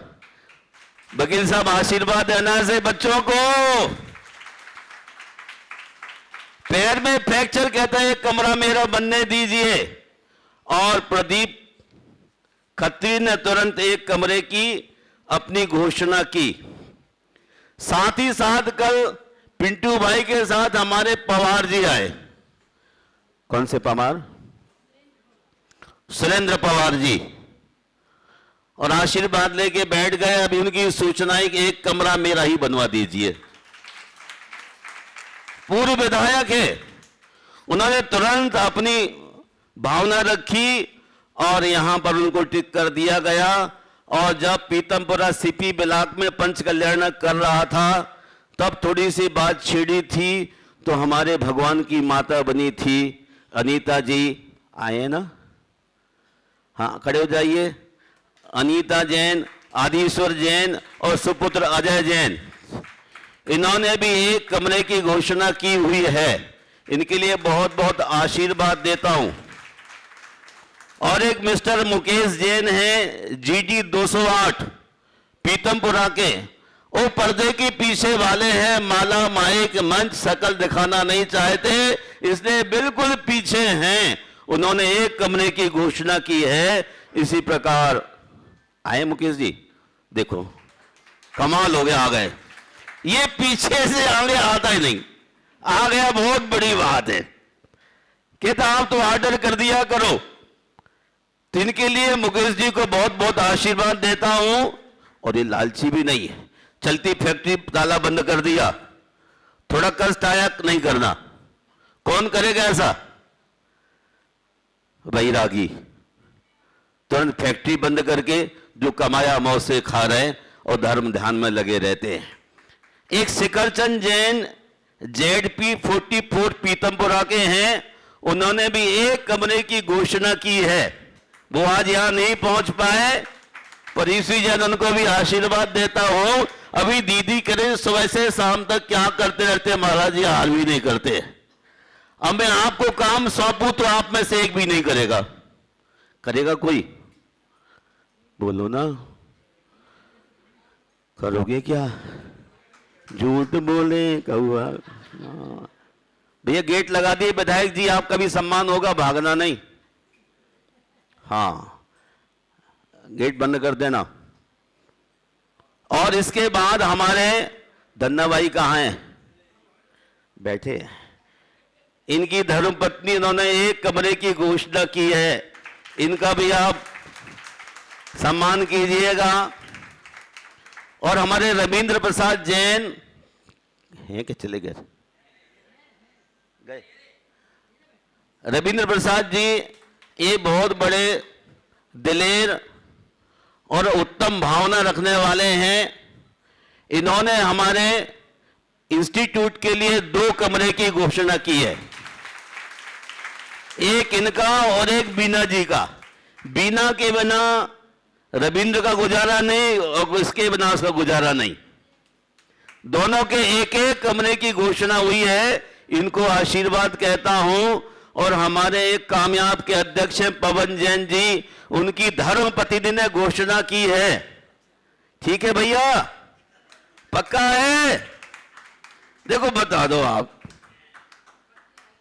वकील साहब आशीर्वाद देना से बच्चों को। पैर में फ्रैक्चर, कहता है एक कमरा मेरा बनने दीजिए। और प्रदीप खत्री ने तुरंत एक कमरे की अपनी घोषणा की। साथ ही साथ कल पिंटू भाई के साथ हमारे पवार जी आए। कौन से पवार? सुरेंद्र पवार जी, और आशीर्वाद लेके बैठ गए। अभी उनकी सूचना है कि एक कमरा मेरा ही बनवा दीजिए। पूर्व विधायक है, उन्होंने तुरंत अपनी भावना रखी और यहां पर उनको टिक कर दिया गया। और जब पीतमपुरा सीपी ब्लॉक में पंच कल्याण कर रहा था, तब थोड़ी सी बात छिड़ी थी, तो हमारे भगवान की माता बनी थी अनीता जी, आए ना, हाँ खड़े हो जाइए। अनीता जैन, आदिश्वर जैन और सुपुत्र अजय जैन, इन्होंने भी एक कमरे की घोषणा की हुई है। इनके लिए बहुत बहुत आशीर्वाद देता हूं। और एक मिस्टर मुकेश जैन है, जीडी 208 पीतमपुरा के, वो पर्दे के पीछे वाले हैं, माला माइक मंच शकल दिखाना नहीं चाहते, इसलिए बिल्कुल पीछे हैं। उन्होंने एक कमरे की घोषणा की है। इसी प्रकार आए मुकेश जी, देखो कमाल हो गया, आ गए। ये पीछे से आगे आता ही नहीं, आ गया, बहुत बड़ी बात है। कहता आप तो ऑर्डर कर दिया करो। तो इनके लिए मुकेश जी को बहुत बहुत आशीर्वाद देता हूं। और ये लालची भी नहीं है, चलती फैक्ट्री ताला बंद कर दिया, थोड़ा कष्ट आया नहीं करना। कौन करेगा ऐसा? वैरागी। तुरंत फैक्ट्री बंद करके जो कमाया मौज से खा रहे हैं और धर्म ध्यान में लगे रहते हैं। एक शिखरचंद जैन ZP 44 पीतमपुरा के हैं, उन्होंने भी एक कमरे की घोषणा की है। वो आज यहां नहीं पहुंच पाए, पर इसी जन उनको भी आशीर्वाद देता हूं। अभी दीदी करें सुबह से शाम तक क्या करते रहते महाराज जी, हाल भी नहीं करते। अब मैं आपको काम सौंपूं तो आप में से एक भी नहीं करेगा। करेगा कोई? बोलो ना, करोगे क्या? झूठ बोले कौआ। भैया गेट लगा दिए विधायक जी, आपका भी सम्मान होगा, भागना नहीं। हाँ, गेट बंद कर देना। और इसके बाद हमारे धन्ना भाई कहाँ हैं? बैठे। इनकी धर्मपत्नी, इन्होंने एक कमरे की घोषणा की है, इनका भी आप सम्मान कीजिएगा। और हमारे रविंद्र प्रसाद जैन हैं कि चले गए? रविंद्र प्रसाद जी ये बहुत बड़े दिलेर और उत्तम भावना रखने वाले हैं। इन्होंने हमारे इंस्टीट्यूट के लिए 2 कमरे की घोषणा की है, एक इनका और एक बीना जी का। बीना के बिना रविंद्र का गुजारा नहीं और इसके बिना उसका गुजारा नहीं। दोनों के एक एक कमरे की घोषणा हुई है, इनको आशीर्वाद कहता हूं। और हमारे एक कामयाब के अध्यक्ष हैं पवन जैन जी, उनकी धर्मपत्नी ने घोषणा की है। ठीक है भैया, पक्का है? देखो बता दो आप।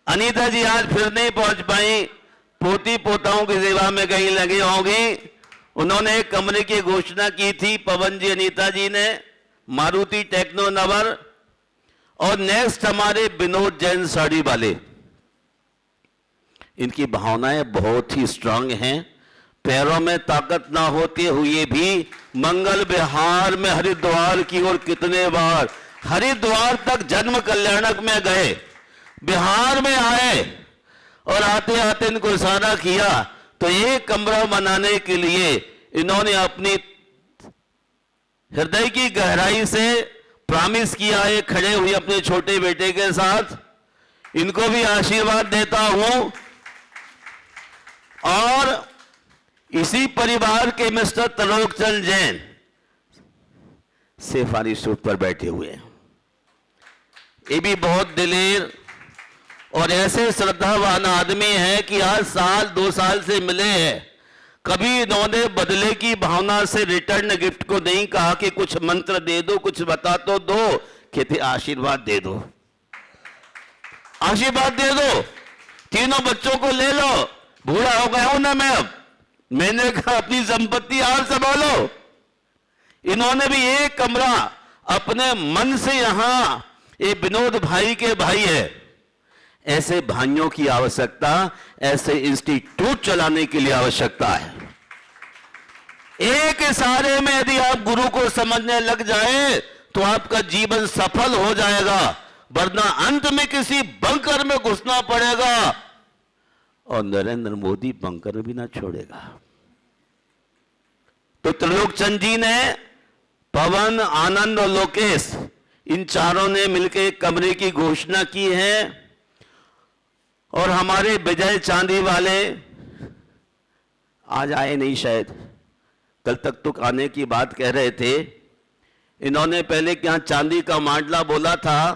अनीता जी आज फिर नहीं पहुंच पाई, पोती पोताओं की सेवा में कहीं लगी होंगी। उन्होंने एक कमरे की घोषणा की थी, पवन जी अनीता जी ने, मारुति टेक्नो नवर। और नेक्स्ट हमारे विनोद जैन साड़ी वाले, इनकी भावनाएं बहुत ही स्ट्रांग हैं। पैरों में ताकत ना होते हुए भी मंगल विहार में हरिद्वार की ओर कितने बार, हरिद्वार तक जन्म कल्याणक में गए, बिहार में आए और आते आते इनको इशारा किया तो एक कमरा बनाने के लिए इन्होंने अपनी हृदय की गहराई से प्रॉमिस किया है, खड़े हुए अपने छोटे बेटे के साथ। इनको भी आशीर्वाद देता हूं। और इसी परिवार के मिस्टर त्रिलोकचंद जैन सेफानी सूट पर बैठे हुए हैं। ये भी बहुत दिलेर और ऐसे श्रद्धावान आदमी हैं कि आज 2 साल से मिले हैं, कभी इन्होंने बदले की भावना से रिटर्न गिफ्ट को नहीं कहा कि कुछ मंत्र दे दो, कुछ बता तो दो। कहते आशीर्वाद दे दो, आशीर्वाद दे दो, तीनों बच्चों को ले लो। बूढ़ा हो गया हूं ना मैं, अब मैंने कहा अपनी संपत्ति और संभालो। इन्होंने भी एक कमरा अपने मन से, यहां ये विनोद भाई के भाई है, ऐसे भाइयों की आवश्यकता, ऐसे इंस्टीट्यूट चलाने के लिए आवश्यकता है। एक इशारे में यदि आप गुरु को समझने लग जाए तो आपका जीवन सफल हो जाएगा, वरना अंत में किसी बंकर में घुसना पड़ेगा और नरेंद्र मोदी बंकर भी ना छोड़ेगा। तो त्रिलोकचंद जी ने, पवन, आनंद और लोकेश, इन चारों ने मिलकर एक कमरे की घोषणा की है। और हमारे विजय चांदी वाले आज आए नहीं, शायद कल तक तो आने की बात कह रहे थे। इन्होंने पहले क्या चांदी का मांडला बोला था,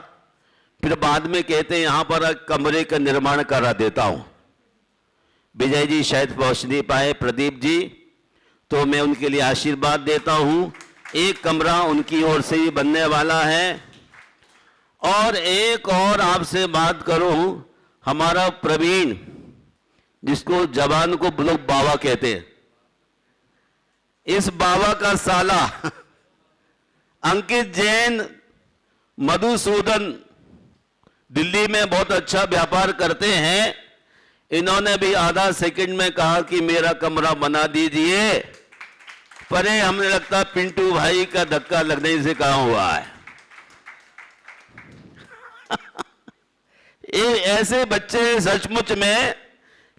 फिर बाद में कहते यहां पर एक कमरे का निर्माण करा देता हूं। विजय जी शायद पहुंच नहीं पाए, प्रदीप जी, तो मैं उनके लिए आशीर्वाद देता हूं। एक कमरा उनकी ओर से ही बनने वाला है। और एक और आपसे बात करूं, हमारा प्रवीण, जिसको जवान को लोग बाबा कहते हैं, इस बाबा का साला अंकित जैन मधुसूदन दिल्ली में बहुत अच्छा व्यापार करते हैं। इन्होंने भी आधा सेकंड में कहा कि मेरा कमरा बना दीजिए, पर ये हमें लगता पिंटू भाई का धक्का लगने से कहा हुआ है। ये ऐसे बच्चे सचमुच में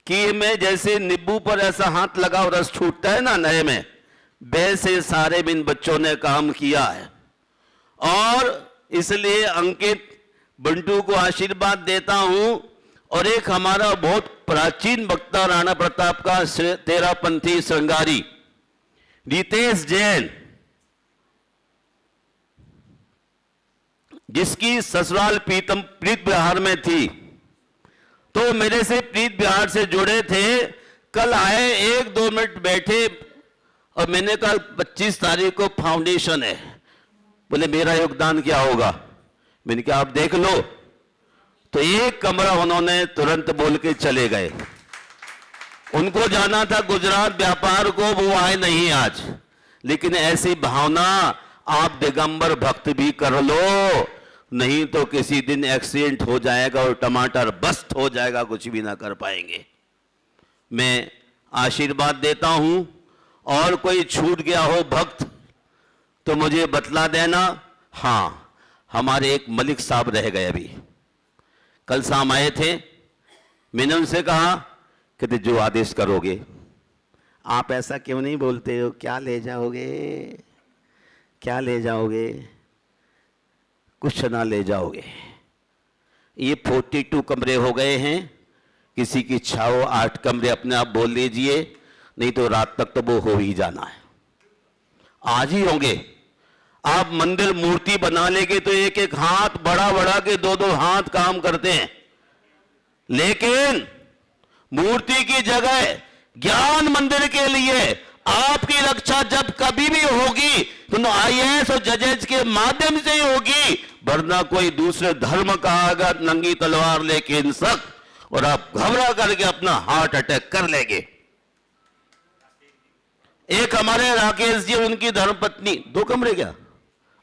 कि मैं जैसे नींबू पर ऐसा हाथ लगा और रस छूटता है ना नए में, वैसे सारे इन बच्चों ने काम किया है। और इसलिए अंकित बंटू को आशीर्वाद देता हूं। और एक हमारा बहुत प्राचीन वक्ता राणा प्रताप का तेरापंथी श्रृंगारी रितेश जैन, जिसकी ससुराल प्रीत बिहार में थी, तो मेरे से प्रीत बिहार से जुड़े थे। कल आए, 1-2 मिनट बैठे और मैंने कहा 25 तारीख को फाउंडेशन है, बोले मेरा योगदान क्या होगा? मैंने कहा आप देख लो। तो एक कमरा उन्होंने तुरंत बोल के चले गए। उनको जाना था गुजरात व्यापार को, वो आए नहीं आज। लेकिन ऐसी भावना आप दिगंबर भक्त भी कर लो, नहीं तो किसी दिन एक्सीडेंट हो जाएगा और टमाटर बस्ट हो जाएगा, कुछ भी ना कर पाएंगे। मैं आशीर्वाद देता हूं, और कोई छूट गया हो भक्त तो मुझे बतला देना। हाँ, हमारे एक मलिक साहब रह गए, अभी कल शाम आए थे। मैंने उनसे कहा कि जो आदेश करोगे। आप ऐसा क्यों नहीं बोलते हो? क्या ले जाओगे? क्या ले जाओगे? कुछ ना ले जाओगे। ये 42 कमरे हो गए हैं, किसी की इच्छा हो 8 कमरे अपने आप बोल लीजिए, नहीं तो रात तक तो वो हो ही जाना है। आज ही होंगे। आप मंदिर मूर्ति बना लेंगे तो एक एक हाथ बढ़ा बढ़ा के 2-2 हाथ काम करते हैं, लेकिन मूर्ति की जगह ज्ञान मंदिर के लिए आपकी रक्षा जब कभी भी होगी तो IAS और जजेज के माध्यम से ही होगी, वरना कोई दूसरे धर्म का अगर नंगी तलवार लेके हिंसक और आप घबरा करके अपना हार्ट अटैक कर लेंगे। एक हमारे राकेश जी, उनकी धर्मपत्नी, 2 कमरे क्या?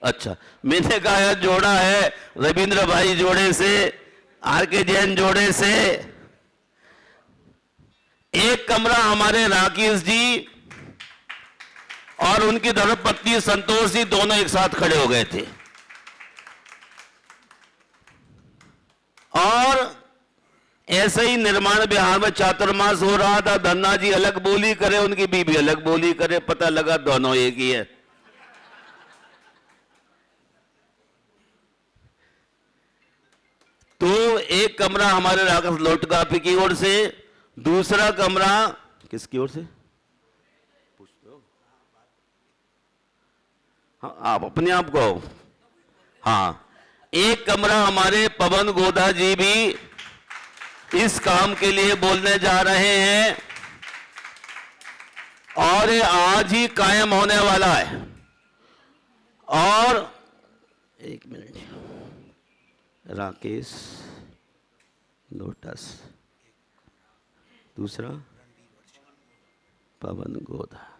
अच्छा, मैंने कहा यार जोड़ा है, रविंद्र भाई जोड़े से, RK जैन जोड़े से। एक कमरा हमारे राकेश जी और उनकी धर्मपत्नी संतोष जी, दोनों एक साथ खड़े हो गए थे। और ऐसे ही निर्माण बिहार में चातुर्मास हो रहा था, धन्ना जी अलग बोली करे, उनकी बीबी अलग बोली करे, पता लगा दोनों एक ही है। तो एक कमरा हमारे राकेश लोटकापी की ओर से, दूसरा कमरा किसकी ओर से? पूछ लो। हाँ, आप अपने आप को। हाँ, एक कमरा हमारे पवन गोधा जी भी इस काम के लिए बोलने जा रहे हैं, और ये आज ही कायम होने वाला है। और 1 मिनट, राकेश लोटस, दूसरा पवन गोधा।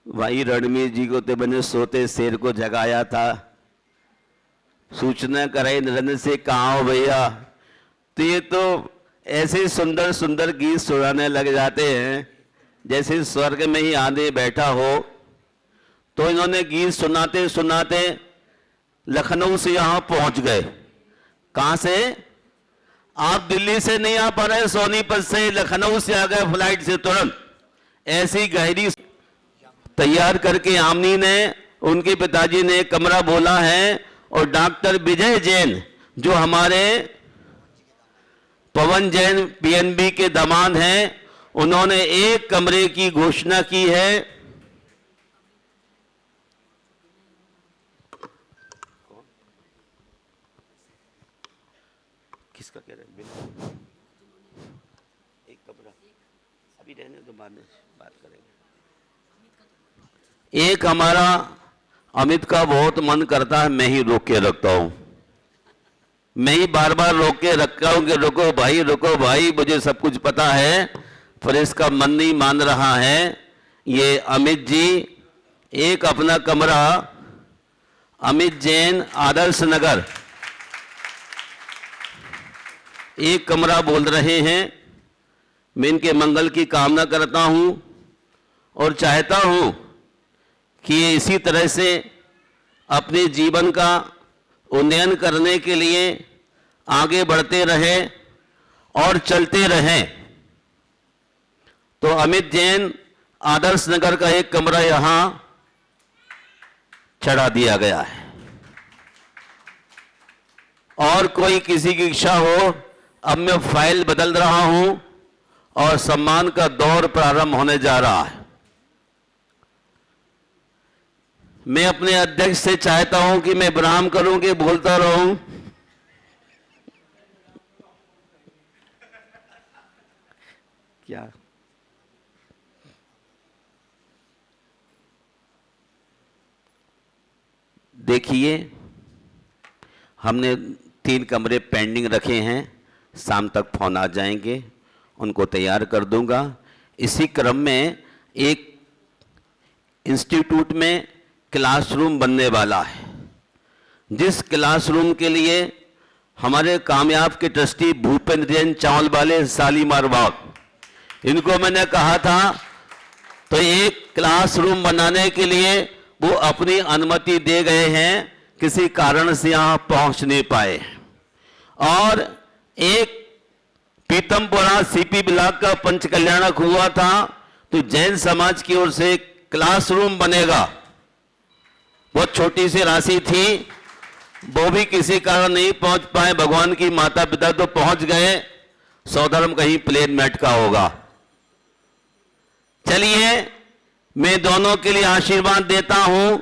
भाई रणवीर जी को तो मैंने सोते शेर को जगाया था, सूचना कराई नरेंद्र से, कहाँ हो भैया? तो ये तो ऐसे सुंदर सुंदर गीत सुनाने लग जाते हैं जैसे स्वर्ग में ही आंधी बैठा हो। तो इन्होंने गीत सुनाते सुनाते लखनऊ से यहाँ पहुंच गए। कहाँ से? आप दिल्ली से नहीं आ पा रहे, सोनीपत से, लखनऊ से आ गए फ्लाइट से तुरंत। ऐसी गहरी तैयार करके आमनी ने, उनके पिताजी ने कमरा बोला है। और डॉक्टर विजय जैन जो हमारे पवन जैन PNB के दामाद हैं, उन्होंने 1 कमरे की घोषणा की है। किसका कह रहे हैं? 1 कमरा अभी रहने के बाद बात करेंगे। एक हमारा अमित का बहुत मन करता है, मैं ही रोक के रखता हूं, मैं ही बार बार रोक के रखता हूं कि रुको भाई, रुको भाई, मुझे सब कुछ पता है, पर इसका मन नहीं मान रहा है। ये अमित जी एक अपना कमरा अमित जैन आदर्श नगर एक कमरा बोल रहे हैं। मैं इनके मंगल की कामना करता हूं और चाहता हूं कि ये इसी तरह से अपने जीवन का उन्नयन करने के लिए आगे बढ़ते रहे और चलते रहें। तो अमित जैन आदर्श नगर का एक कमरा यहां चढ़ा दिया गया है। और कोई किसी की इच्छा हो, अब मैं फाइल बदल रहा हूं और सम्मान का दौर प्रारंभ होने जा रहा है। मैं अपने अध्यक्ष से चाहता हूं कि मैं विराम करूं कि बोलता रहूं। क्या देखिए, हमने 3 कमरे पेंडिंग रखे हैं, शाम तक फोन आ जाएंगे, उनको तैयार कर दूंगा। इसी क्रम में एक इंस्टीट्यूट में क्लासरूम बनने वाला है, जिस क्लासरूम के लिए हमारे कामयाब के ट्रस्टी भूपेंद्र जैन चावल वाले शालीमार बाग, इनको मैंने कहा था, तो एक क्लासरूम बनाने के लिए वो अपनी अनुमति दे गए हैं, किसी कारण से यहां पहुंच नहीं पाए। और एक पीतमपुरा सीपी ब्लॉक का पंच कल्याणक हुआ था, तो जैन समाज की ओर से क्लासरूम बनेगा। बहुत छोटी सी राशि थी, वो भी किसी कारण नहीं पहुंच पाए। भगवान की माता पिता तो पहुंच गए, सौधर्म कहीं प्लेन मेट का होगा। चलिए, मैं दोनों के लिए आशीर्वाद देता हूं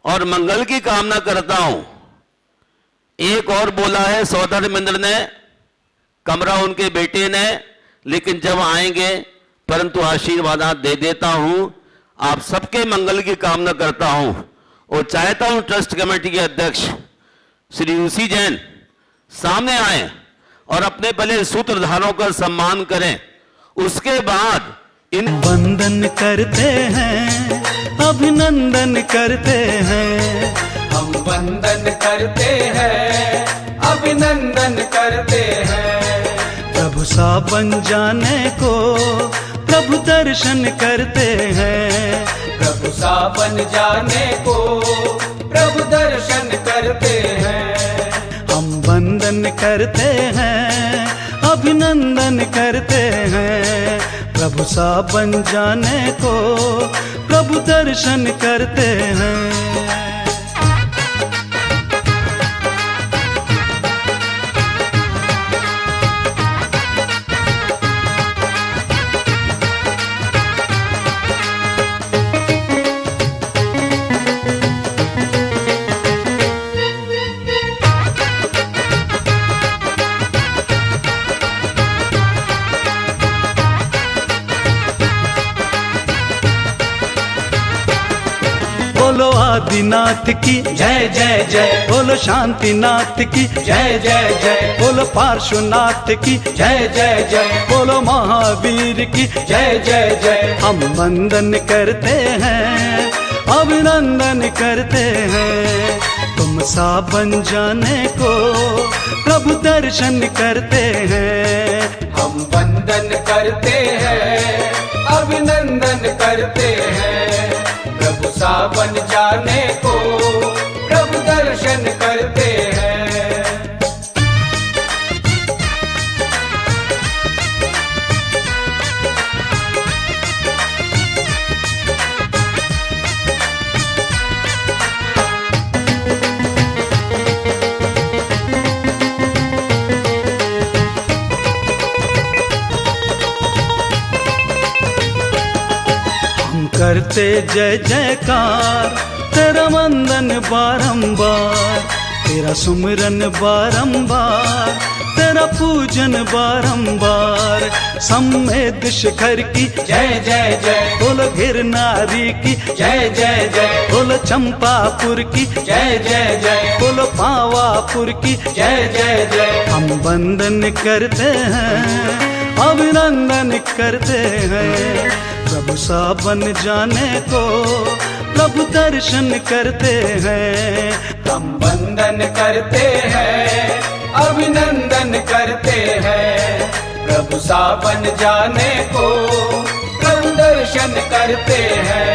और मंगल की कामना करता हूं। एक और बोला है सौधर्म इंद्र ने, कमरा उनके बेटे ने, लेकिन जब आएंगे परंतु आशीर्वाद दे देता हूं। आप सबके मंगल की कामना करता हूं और चाहता हूं ट्रस्ट कमेटी के अध्यक्ष श्री यूसी जैन सामने आए और अपने पहले सूत्रधारों का सम्मान करें। उसके बाद इन वंदन करते हैं, अभिनंदन करते हैं। हम वंदन करते हैं, अभिनंदन करते हैं। प्रभु सा बन जाने को प्रभु दर्शन करते हैं। प्रभु सा बन जाने को प्रभु दर्शन करते हैं। हम वंदन करते हैं, अभिनंदन करते हैं। प्रभु सा बन जाने को प्रभु दर्शन करते हैं। बोलो आदिनाथ की जय जय जय। बोलो शांतिनाथ की जय जय जय। बोलो पार्श्वनाथ की जय जय जय। बोलो महावीर की जय जय जय। हम वंदन करते हैं, अभिनंदन करते हैं। तुम सा बन जाने को प्रभु दर्शन करते हैं। हम वंदन करते हैं, अभिनंदन करते हैं। प्रभु सा बन जाने को प्रभु दर्शन करते हैं। करते जय जयकार, तेरा वंदन बारंबार, तेरा सुमिरन बारंबार, तेरा पूजन बारंबार। सम्मेद शिखर की जय जय जय। बोलो गिरनारी की जय जय जय। बोलो चंपापुर की जय जय जय। बोलो पावापुर की जय जय जय। हम वंदन करते हैं, अभिनंदन वंदन करते हैं। प्रभु सा बन जाने को प्रभु दर्शन करते हैं। हम वंदन करते हैं, अभिनंदन करते हैं। प्रभु सा बन जाने को प्रभु दर्शन करते हैं।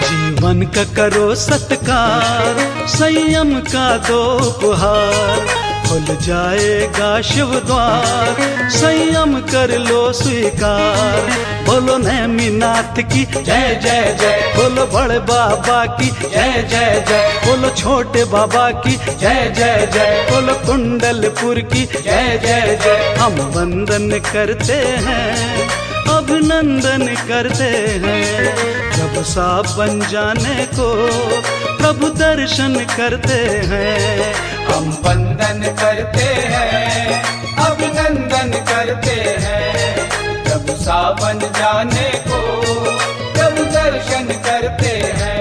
जीवन का करो सत्कार, संयम का दो उपहार। खुल जाएगा शिव द्वार, संयम कर लो स्वीकार। बोलो नेमिनाथ की जय जय जय, बोलो बड़े बाबा की जय जय जय, बोलो छोटे बाबा की जय जय जय, बोलो कुंडलपुर की जय जय जय। हम वंदन करते हैं, अभिनंदन करते हैं। प्रभु सा बन जाने को प्रभु दर्शन करते हैं। हम वंदन करते हैं, अभिनंदन करते हैं। प्रभु सा बन जाने को प्रभु दर्शन करते हैं।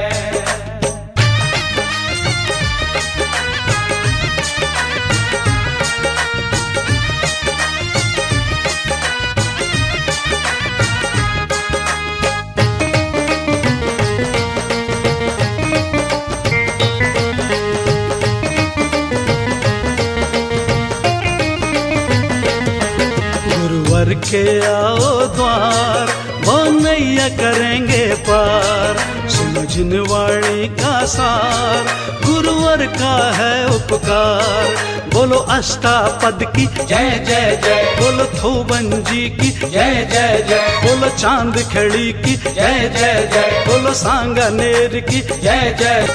गुरुवर के आओ द्वार, वो नैया करेंगे पार। सुनो जिनवाणी का सार, गुरुवर का है उपकार। बोलो अष्टापद की जय जय जय, बोलो थोबन जी की जय जय जय, बोलो चांद खड़ी की जय जय जय, बोलो सांगानेर की जय जय।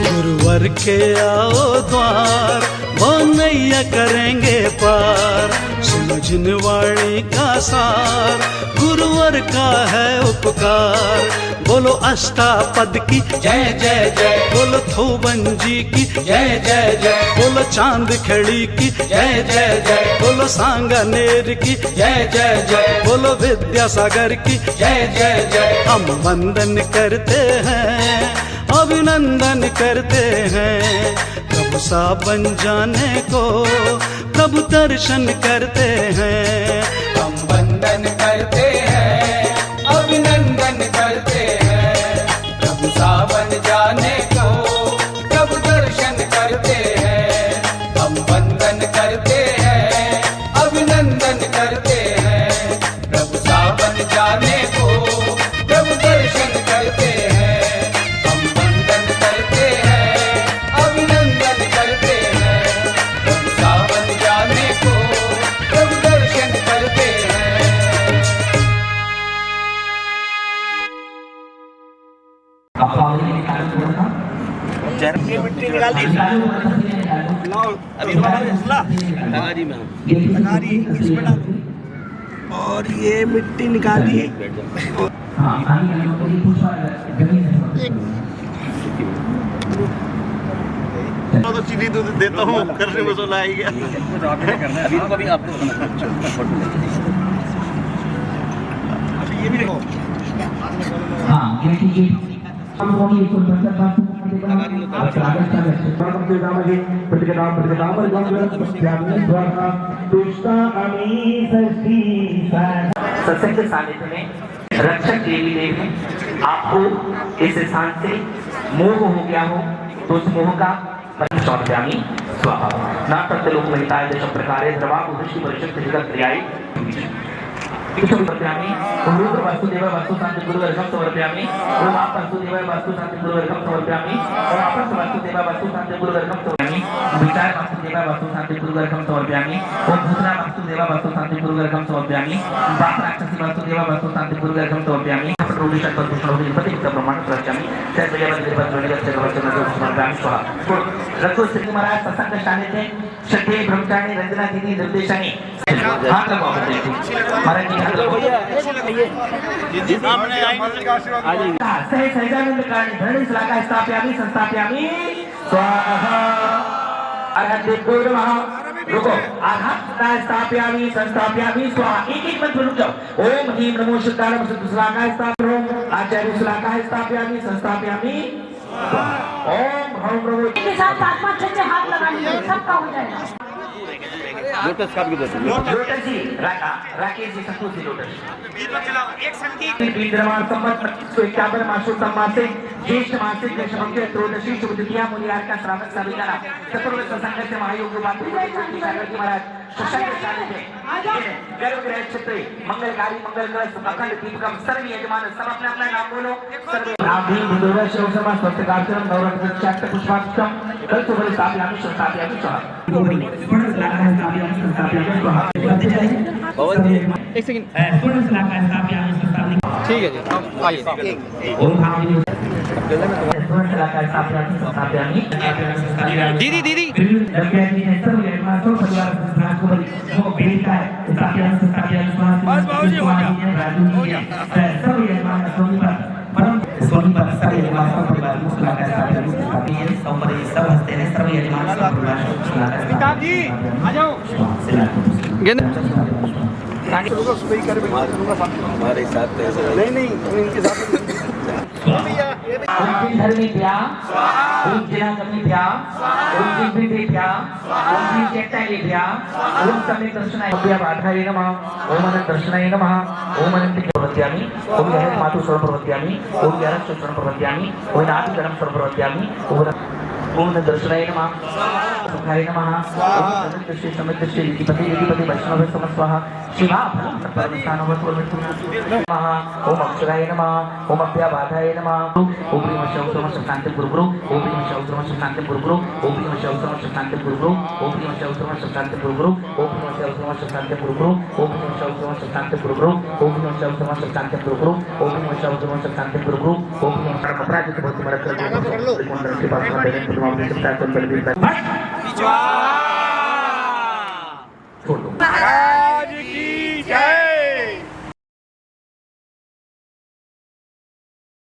गुरुवर के आओ द्वार, वो नैया करेंगे पार। सुनो जिनवाणी का सार, गुरुवर का है उपकार। बोलो अष्टापद की जय जय जय, बोलो थोबन जी की जय जय जय, बोलो चांद खड़ी की जय जय जय, बोलो सांगानेर की जय जय जय, बोलो विद्यासागर की जय जय जय। हम वंदन करते हैं, अभिनंदन करते हैं। प्रभु सा बन जाने को प्रभु दर्शन करते हैं। हम वंदन करते हैं, अभिनंदन करते हैं। प्रभु सा बन जाने को प्रभु दर्शन करते हैं। हम वंदन करते हैं, अभिनंदन करते हैं। प्रभु सा बन जाने को प्रभु दर्शन करते हैं। हम वंदन करते हैं, अभिनंदन करते हैं। प्रभु सा बन जाने को प्रभु दर्शन करते हैं। मिट्टी निकाल दी इसमें डालो और ये मिट्टी निकालिए। तो चीनी दूध देता हूँ, करने में सोना आई गया। अभी आपको ये भी देखो। सत्संग के सानिध्य में रक्षक देवी देव हैं। आपको इस स्थान से मोह हो गया हो तो उस मोह का पंचौद्यामी स्वाहा ना तत्लोक महिताय दश प्रकारे द्रवा दृष्टि परिषद जगत क्रियाई। समर्पयामि ओम वसुदेव वस्तु शांति गुरुवर्गम समर्पयामि ओम आप वसुदेव वस्तु शांति गुरुवर्गम समर्पयामि ओम आप वसुदेव वस्तु शांति गुरुवर्गम समर्पयामि विचार वसुदेव वस्तु शांति गुरुवर्गम समर्पयामि ओम भूतरा वसुदेव वस्तु शांति गुरुवर्गम समर्पयामि बाप राक्षसी वसुदेव वस्तु शांति गुरुवर्गम समर्पयामि प्रोडिशन पर पुष्पौरी पति ब्रह्मांड प्रचामी सर्वदेव निर्भर से वचन समर्पयामि स्वाहा रघु श्री महाराज सत्संग सानिध्य श्रद्धे ब्रह्मचारी रंजना दीदी निर्देशानी हाथ लगाओ महाराज जी हाथ लगाओ सहे सहजानंद कारणी धरणी सलाका स्थापयामि संस्थापयामि स्वाहा अरहत देव नमः रुको आधार स्थापयामि संस्थापयामि स्वाहा एक एक मंत्र रुक जाओ ओम ह्रीं नमो शुद्धाय शुद्ध सलाका स्थापयामि आचार्य सलाका स्थापयामि संस्थापयामि ओम ह्रौं नमो के साथ 5-5 छह हाथ लगा लीजिए सबका हो जाएगा लोटस जी राकेश जी संतोष जी लोटस एक संगीत विद्यमान संवत 2551 मासोत्तम मासे ज्येष्ठ मासे कृष्णपक्षे त्रयोदशी शुभ तिथिया मूल्यार्क का श्रावण सविकारा चतुर्वेद संघ से महायोग बात सागर जी महाराज शशांक सानिध्य गर्भगृह क्षेत्र मंगलकारी मंगल कलश अखंड दीपकम सर्व यजमान सब अपना अपना नाम बोलो सर्वे नाभि बुद्धोदय शिव समा स्वस्तिकार्चनम नवरत्न चाक्त पुष्पाक्षम कल सुबह स्थापयामि संस्थापयामि स्वाहा एक सेकंड ठीक है जी आइए दीदी दीदी बस बाबूजी हो गया जी आ जाओ हमारे साथ नहीं इनके साथ ओम धर्मीभ्या ओम जनागमीभ्या ओम जिह्वेभ्या ओम चैत्यायेभ्या ओम सम्यक् दर्शनाय बाधाय नमः ओम अनंत दर्शनाय नमः ओम अनंत प्रवर्त्यामि ओम यह मातु स्वर्ण प्रवर्त्यामि ओम यह स्वर्ण प्रवर्त्यामि ओम नाभि गणम स्वर्ण प्रवर्त्यामि ओम दर्शनाय नमः सुखाय नमः ओम अनंत श्री समृद्ध श्री लिटिपति वैष्णव समस्वाहा शिवा फलम परमस्थानो नमः ओम अक्षराय नमः ओम अभ्याबाधाय नमः ओम प्रीम शौत्रम शांति गुरुगुरु ओम प्रीम शौत्रम शांति गुरुगुरु ओम प्रीम शौत्रम शांति गुरुगुरु ओम प्रीम शौत्रम शांति गुरुगुरु ओम प्रीम शौत्रम शांति गुरुगुरु ओम प्रीम शौत्रम शांति गुरुगुरु ओम प्रीम शौत्रम शांति गुरुगुरु ओम प्रीम शौत्रम शांति गुरुगुरु ओम प्रीम अपराजित भक्ति मरक त्रिकोण दृष्टि पास में प्रमाण सकता है तो बलबीर छोड़ दो